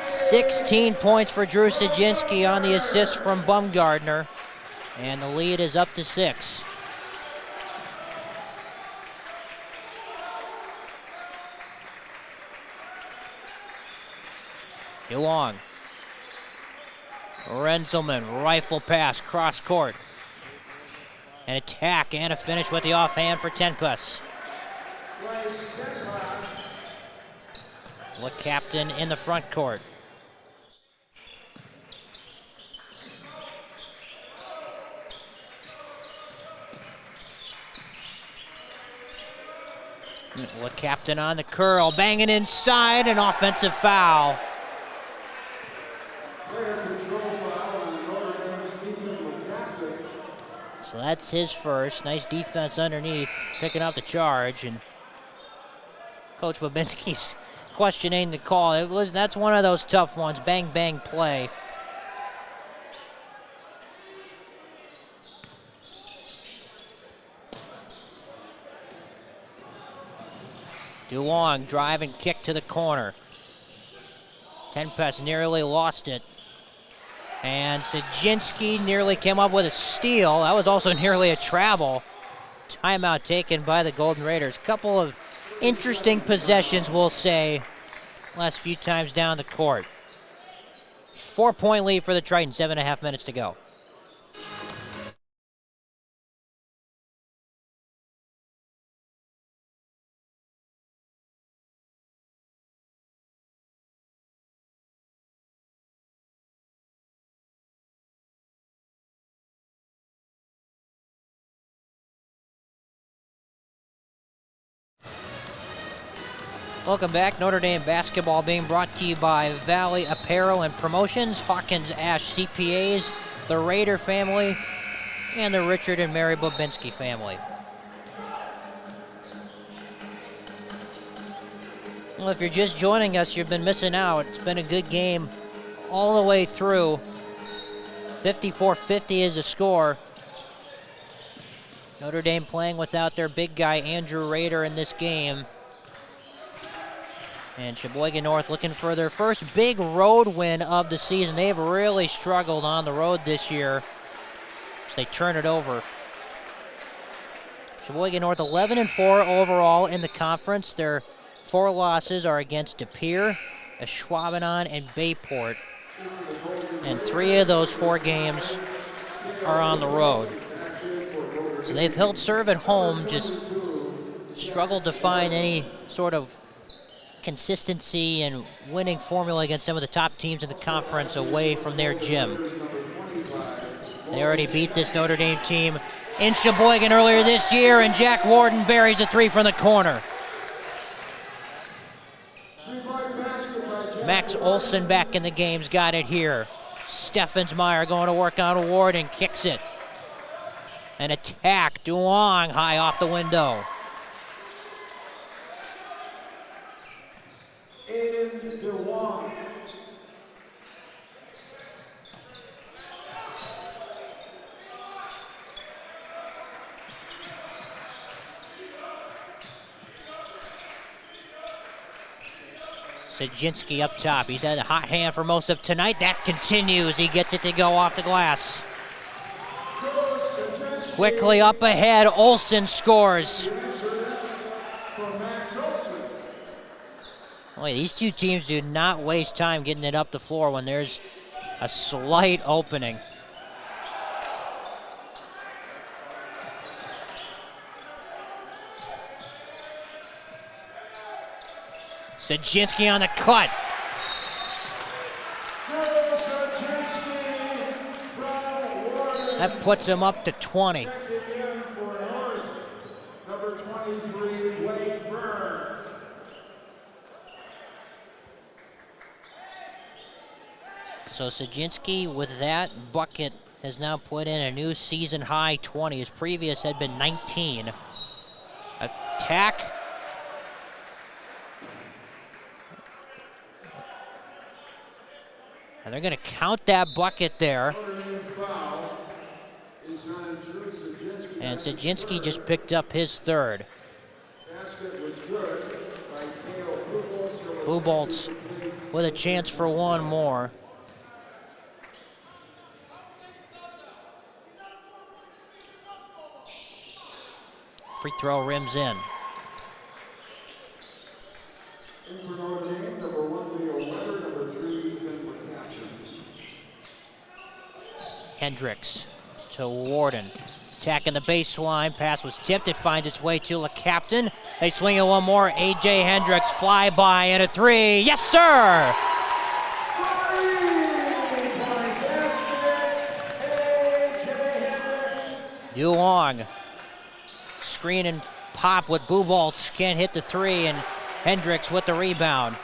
16 points for Drew Sajinski on the assist from Bumgardner. And the lead is up to 6. DeWong. Renzelman, rifle pass, cross court. An attack and a finish with the offhand for Tenpus. LeCaptain in the front court. LeCaptain on the curl, banging inside, an offensive foul. So that's his first. Nice defense underneath, picking up the charge, and Coach Babinski's questioning the call. That's one of those tough ones. Bang, bang play. DeWong drive and kick to the corner. Tenpes nearly lost it. And Sajinski nearly came up with a steal. That was also nearly a travel. Timeout taken by the Golden Raiders. Couple of interesting possessions, we'll say, last few times down the court. 4-point lead for the Triton, 7.5 minutes to go. Welcome back. Notre Dame basketball being brought to you by Valley Apparel and Promotions, Hawkins Ash CPAs, the Raider family, and the Richard and Mary Babinski family. Well, if you're just joining us, you've been missing out. It's been a good game all the way through. 54-50 is the score. Notre Dame playing without their big guy, Andrew Rader, in this game. And Sheboygan North looking for their first big road win of the season. They've really struggled on the road this year as they turn it over. Sheboygan North 11-4 overall in the conference. Their 4 losses are against De Pere, Ashwaubenon, and Bayport. And 3 of those 4 games are on the road. So they've held serve at home, just struggled to find any sort of consistency and winning formula against some of the top teams in the conference away from their gym. They already beat this Notre Dame team in Sheboygan earlier this year, and Jack Warden buries a 3 from the corner. Max Olson back in the game's got it here. Steffensmeyer going to work on Warden, kicks it. An attack, Duong high off the window. Duong. Sajinski up top. He's had a hot hand for most of tonight. That continues. He gets it to go off the glass. Quickly up ahead, Olsen scores. Boy, these two teams do not waste time getting it up the floor when there's a slight opening. Sajinski on the cut. That puts him up to 20. Number 23, Wade Byrne. So Sajinski with that bucket has now put in a new season high 20. His previous had been 19. Attack. And they're going to count that bucket there. And Sajinski just picked up his 3rd. Buboltz with a chance for one more. Free throw rims in. Hendricks to Warden. Attacking the baseline. Pass was tipped. It finds its way to LeCaptain. They swing it one more. A.J. Hendricks fly by and a 3. Yes, sir! Duong. Screen and pop with Buboltz. Can't hit the 3, and Hendricks with the rebound.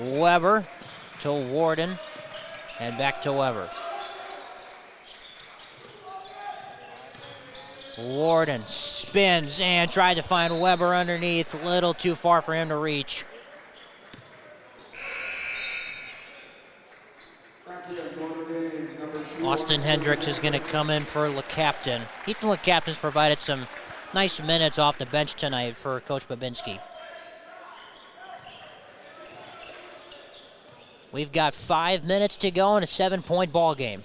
Weber to Warden, and back to Weber. Warden spins and tried to find Weber underneath. A little too far for him to reach. Austin Hendricks is going to come in for LeCaptain. Ethan LeCaptain's provided some nice minutes off the bench tonight for Coach Babinski. We've got 5 minutes to go in a 7-point ball game.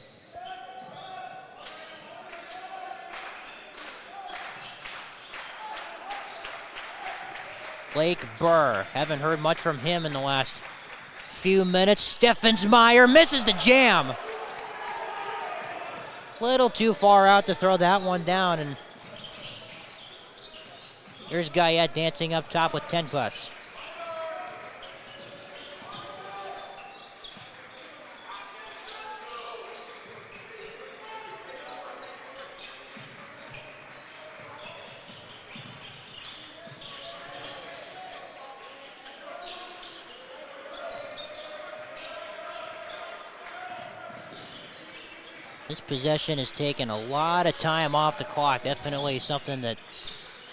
Blake Burr, haven't heard much from him in the last few minutes. Steffensmeyer misses the jam. Little too far out to throw that one down, and here's Guyette dancing up top with 10 plus. This possession has taken a lot of time off the clock. Definitely something that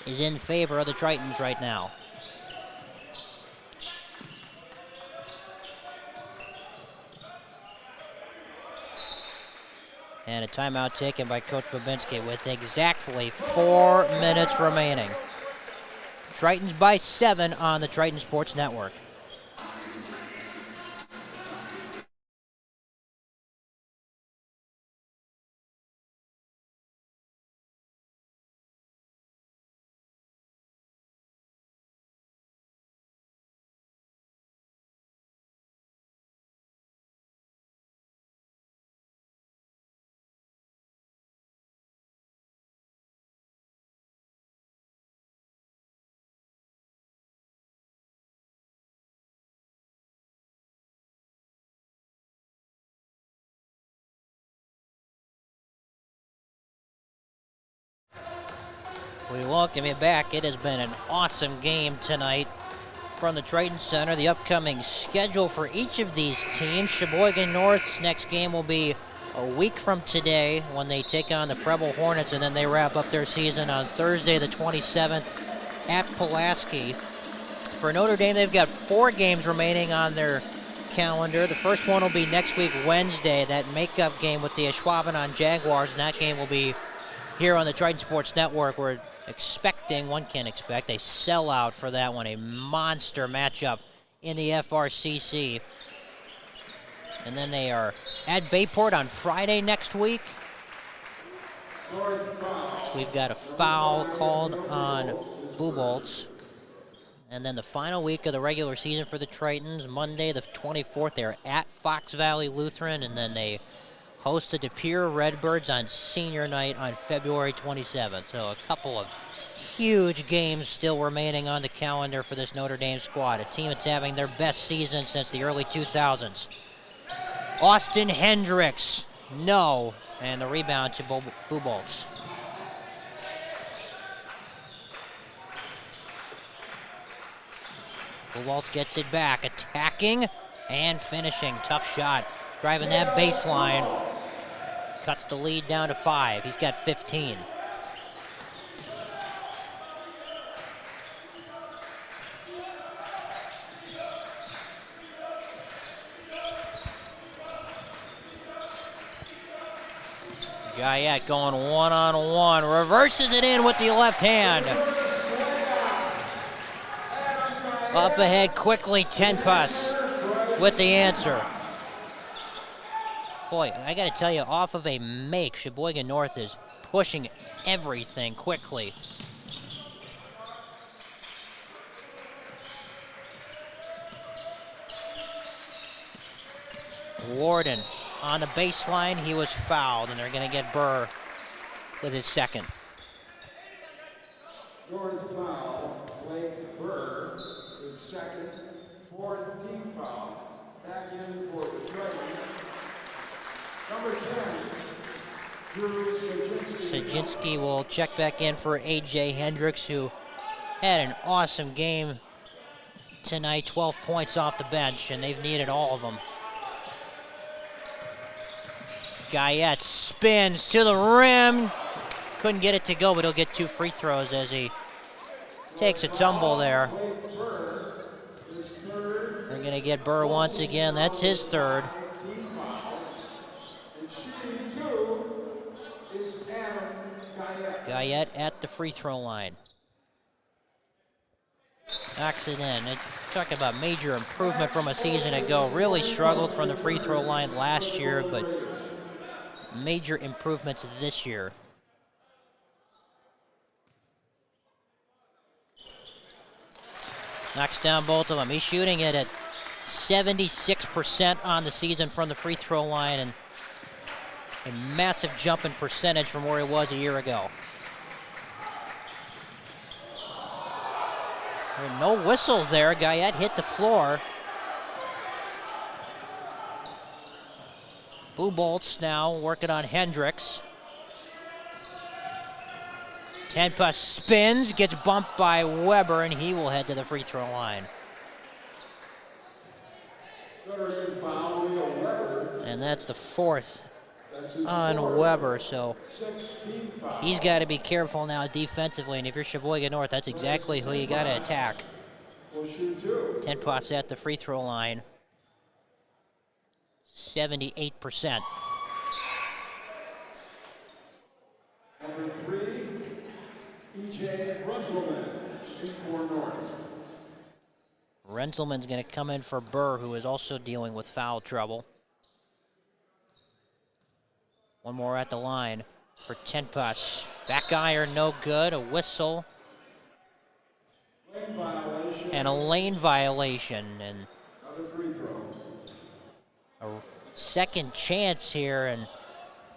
is in favor of the Tritons right now. And a timeout taken by Coach Babinski with exactly 4 minutes remaining. Tritons by 7 on the Triton Sports Network. We welcome you back. It has been an awesome game tonight from the Triton Center. The upcoming schedule for each of these teams. Sheboygan North's next game will be a week from today when they take on the Preble Hornets, and then they wrap up their season on Thursday the 27th at Pulaski. For Notre Dame, they've got 4 games remaining on their calendar. The first one will be next week, Wednesday, that makeup game with the Ashwaubenon Jaguars, and that game will be here on the Triton Sports Network. We're expecting, one can expect, a sellout for that one, a monster matchup in the FRCC. And then they are at Bayport on Friday next week. So we've got a foul called on Buboltz. And then the final week of the regular season for the Tritons, Monday the 24th, they're at Fox Valley Lutheran, and then they host the De Pere Redbirds on senior night on February 27th. So a couple of huge games still remaining on the calendar for this Notre Dame squad, a team that's having their best season since the early 2000s. Austin Hendricks, no, and the rebound to Buboltz. Buboltz gets it back, attacking and finishing. Tough shot, driving that baseline. Cuts the lead down to 5. He's got 15. Guyette going one-on-one, reverses it in with the left hand. Up ahead quickly, Tenpus with the answer. Boy, I gotta tell you, off of a make, Sheboygan North is pushing everything quickly. Warden on the baseline, he was fouled, and they're gonna get Burr with his second. North foul, Blake Burr, his second, 4th team foul. Back in for the Triton. Number 10, Drew Sajinski will check back in for A.J. Hendricks, who had an awesome game tonight. 12 points off the bench, and they've needed all of them. Guyette spins to the rim. Couldn't get it to go, but he'll get 2 free throws as he takes a tumble there. They're going to get Burr once again. That's his 3rd. Guyette at the free throw line. Knocks it in. Talk about major improvement from a season ago. Really struggled from the free throw line last year, but major improvements this year. Knocks down both of them. He's shooting it at 76% on the season from the free throw line, and a massive jump in percentage from where he was a year ago. And no whistle there. Guyette hit the floor. Buboltz now working on Hendricks. Tenpus spins, gets bumped by Weber, and he will head to the free throw line. And that's the 4th on Weber, so 16 foul. he's got to be careful now defensively, and if you're Sheboygan North, that's exactly who you got to attack. Will shoot 2. 10 pots at the free throw line. 78%. Number 3, E.J. Russellman, in for North. Renzelman's going to come in for Burr, who is also dealing with foul trouble. One more at the line for 10 pots. Back iron, no good. A whistle. Lane violation. And a lane violation. And Another free throw. a second chance here. And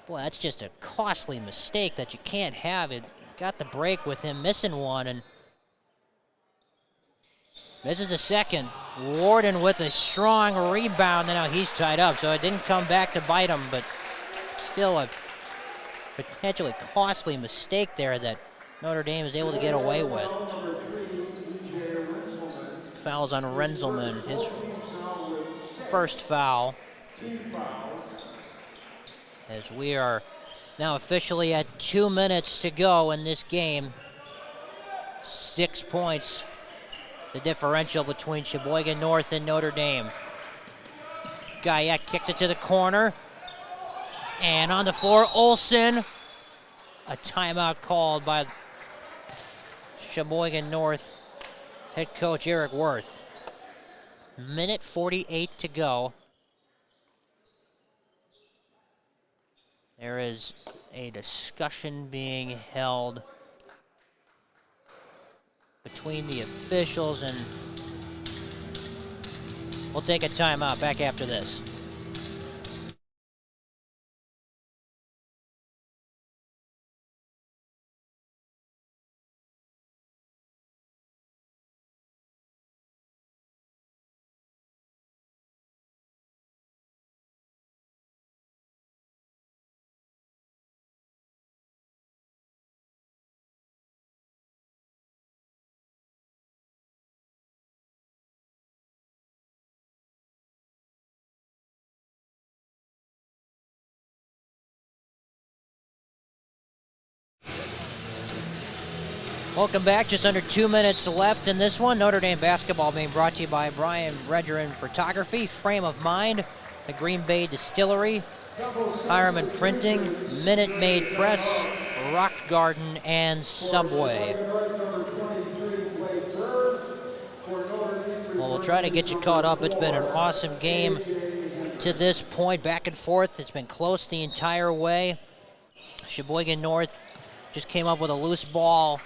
boy, that's just a costly mistake that you can't have. It got the break with him missing one. And misses a second. Warden with a strong rebound. And now he's tied up. So it didn't come back to bite him, but still a potentially costly mistake there that Notre Dame is able to get away with. Fouls on Renzelman, his first foul. As we are now officially at 2 minutes to go in this game. 6 points, the differential between Sheboygan North and Notre Dame. Guyette kicks it to the corner. And on the floor, Olsen. A timeout called by Sheboygan North head coach Eric Worth. Minute 48 to go. There is a discussion being held between the officials, and we'll take a timeout. Back after this. Welcome back. Just under 2 minutes left in this one. Notre Dame basketball being brought to you by Brian Redgerin Photography, Frame of Mind, the Green Bay Distillery, Hireman Printing, Minute Maid Press, Rock Garden, and Subway. Well, we'll try to get you caught up. It's been an awesome game to this point, back and forth. It's been close the entire way. Sheboygan North just came up with a loose ball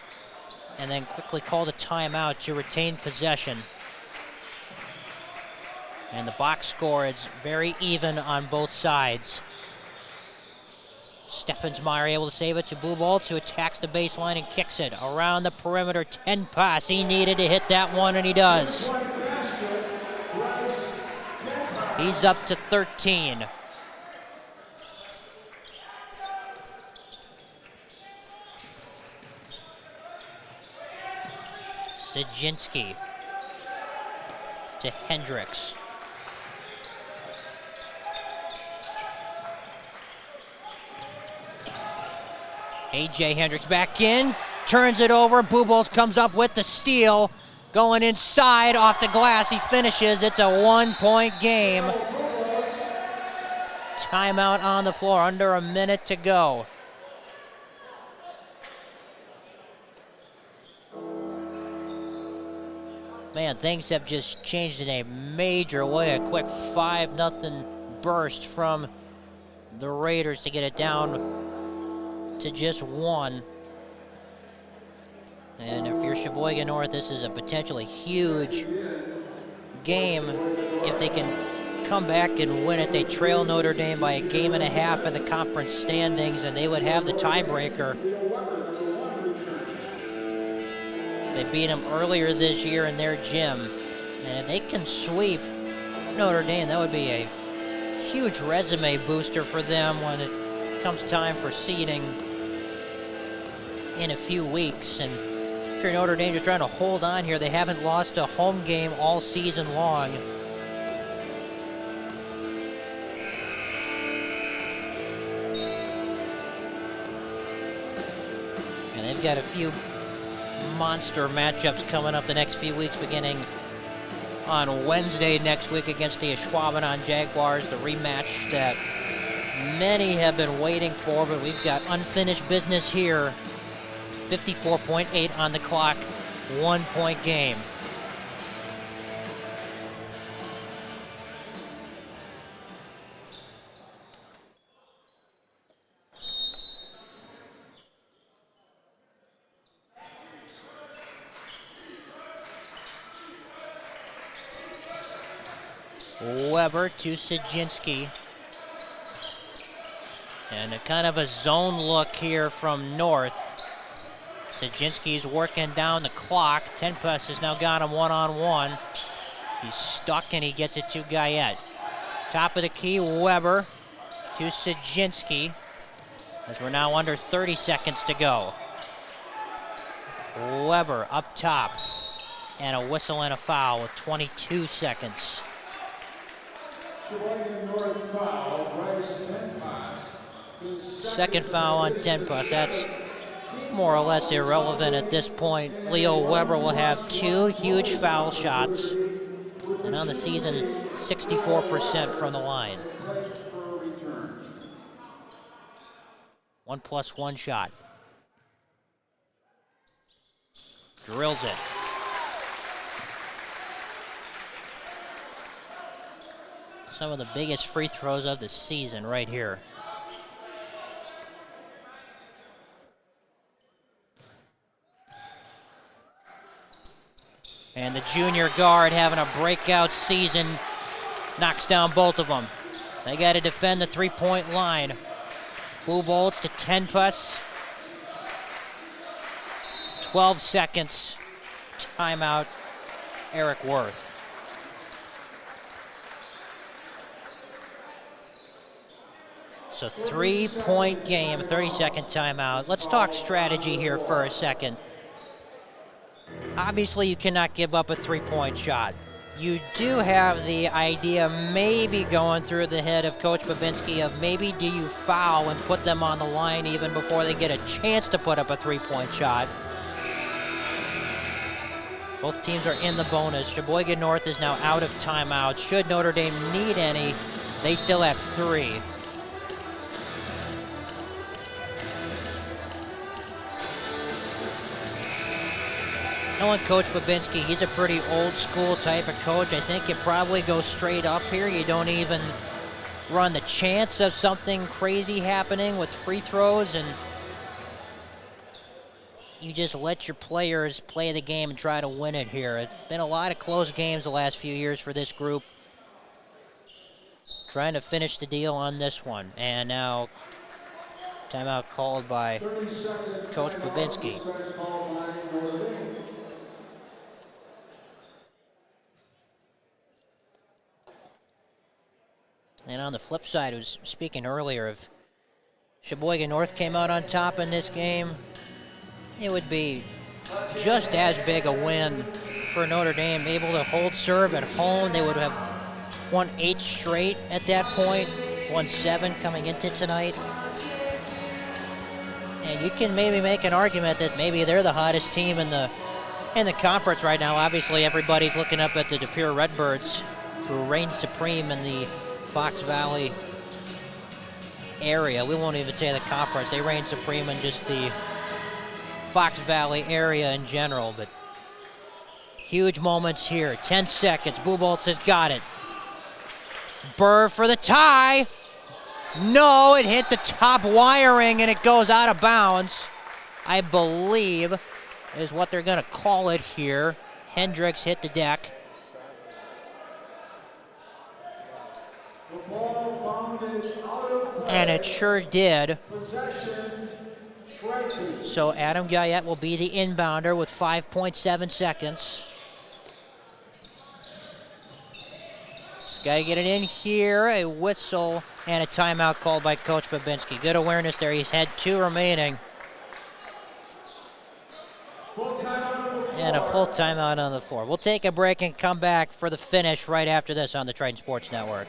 and then quickly called a timeout to retain possession. And the box score is very even on both sides. Steffensmeyer able to save it to Blueball, who attacks the baseline and kicks it around the perimeter. 10 pass. He needed to hit that one, and he does. He's up to 13. Sajinski to Hendricks. A.J. Hendricks back in, turns it over. Bubolz comes up with the steal. Going inside off the glass, he finishes. It's a 1-point game. Timeout on the floor, under a minute to go. Man, things have just changed in a major way. A quick 5-0 burst from the Raiders to get it down to just 1. And if you're Sheboygan North, this is a potentially huge game. If they can come back and win it, they trail Notre Dame by a game and a half in the conference standings, and they would have the tiebreaker. They beat them earlier this year in their gym. And if they can sweep Notre Dame, that would be a huge resume booster for them when it comes time for seeding in a few weeks. And if you're Notre Dame just trying to hold on here, they haven't lost a home game all season long. we've got a few monster matchups coming up the next few weeks, beginning on Wednesday next week against the Sheboygan Jaguars, the rematch that many have been waiting for, but we've got unfinished business here. 54.8 on the clock, 1-point game. Weber to Sajinski. And a kind of a zone look here from North. Sajinski's working down the clock. Tenpus has now got him one-on-one. He's stuck and he gets it to Guyette. Top of the key, Weber to Sajinski, as we're now under 30 seconds to go. Weber up top, and a whistle and a foul with 22 seconds. Sheboygan North foul, Bryce Tenpus. Second foul on Tenpus. That's more or less irrelevant at this point. Leo Weber will have 2 huge foul shots, and on the season, 64% from the line. 1+1 shot. Drills it. Some of the biggest free throws of the season right here. And the junior guard having a breakout season, knocks down both of them. They got to defend the three-point line. Buboltz to Tenpus. 12 seconds. Timeout, Eric Worth. So 3-point game, 30-second timeout. Let's talk strategy here for a second. Obviously, you cannot give up a three-point shot. You do have the idea maybe going through the head of Coach Babinski of maybe do you foul and put them on the line even before they get a chance to put up a three-point shot. Both teams are in the bonus. Sheboygan North is now out of timeout. Should Notre Dame need any, they still have 3. Knowing Coach Babinski, he's a pretty old school type of coach. I think you probably go straight up here. You don't even run the chance of something crazy happening with free throws, and you just let your players play the game and try to win it here. It's been a lot of close games the last few years for this group. Trying to finish the deal on this one. And now timeout called by Coach Babinski. And on the flip side, I was speaking earlier, if Sheboygan North came out on top in this game, it would be just as big a win for Notre Dame. Able to hold serve at home, they would have won 8 straight at that point, won 7 coming into tonight. And you can maybe make an argument that maybe they're the hottest team in the conference right now. Obviously, everybody's looking up at the De Pere Redbirds, who reign supreme in the Fox Valley area. We won't even say the conference. They reign supreme in just the Fox Valley area in general, but huge moments here. 10 seconds. Buboltz has got it. Burr for the tie. No, it hit the top wiring and it goes out of bounds, I believe, is what they're going to call it here. Hendricks hit the deck. And it sure did. So Adam Guyette will be the inbounder with 5.7 seconds. He's got to get it in here. A whistle and a timeout called by Coach Babinski. Good awareness there. He's had 2 remaining. And a full timeout on the floor. We'll take a break and come back for the finish right after this on the Triton Sports Network.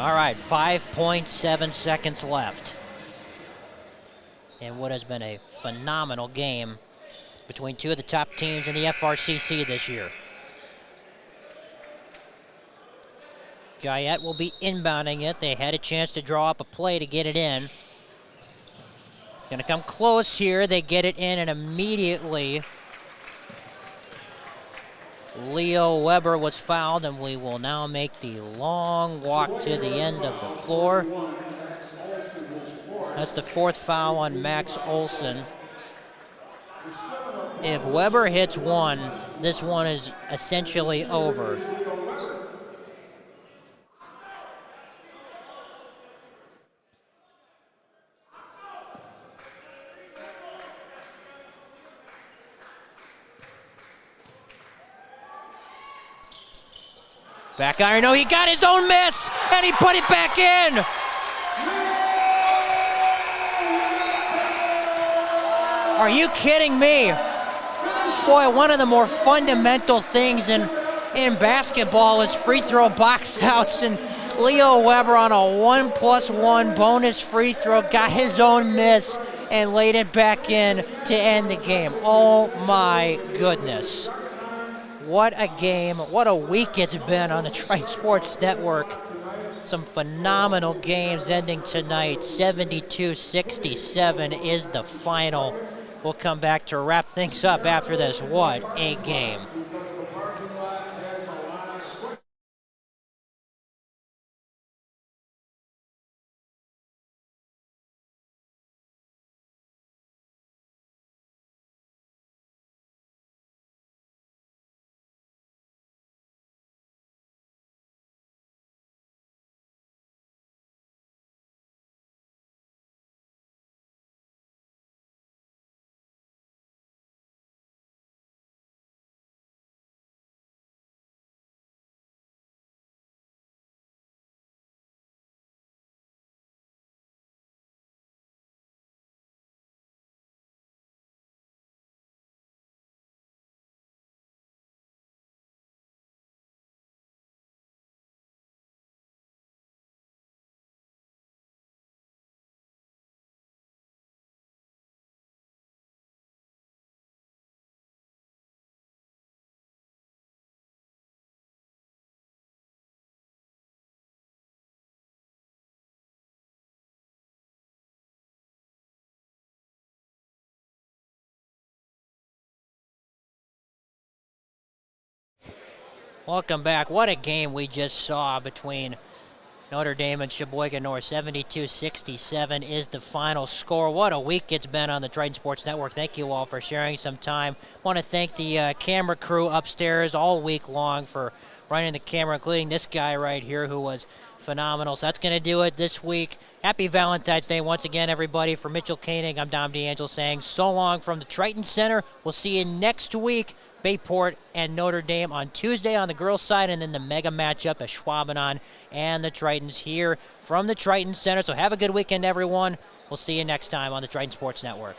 All right, 5.7 seconds left. And what has been a phenomenal game between two of the top teams in the FRCC this year. Guyette will be inbounding it. They had a chance to draw up a play to get it in. Gonna come close here. They get it in, and immediately Leo Weber was fouled, and we will now make the long walk to the end of the floor. That's the fourth foul on Max Olson. If Weber hits one, this one is essentially over. Back iron, no, he got his own miss, and he put it back in. Are you kidding me? Boy, one of the more fundamental things in basketball is free throw box outs, and Leo Weber on a 1+1 bonus free throw got his own miss and laid it back in to end the game. Oh my goodness. What a game, what a week it's been on the Triton Sports Network. Some phenomenal games ending tonight. 72-67 is the final. We'll come back to wrap things up after this. What a game. Welcome back. What a game we just saw between Notre Dame and Sheboygan North. 72-67 is the final score. What a week it's been on the Triton Sports Network. Thank you all for sharing some time. Want to thank the camera crew upstairs all week long for running the camera, including this guy right here who was phenomenal. So that's going to do it this week. Happy Valentine's Day once again, everybody. For Mitchell Koenig, I'm Dom DeAngelo saying so long from the Triton Center. We'll see you next week. Bayport and Notre Dame on Tuesday on the girls' side, and then the mega matchup at Schwabenon and the Tritons here from the Triton Center. So have a good weekend, everyone. We'll see you next time on the Triton Sports Network.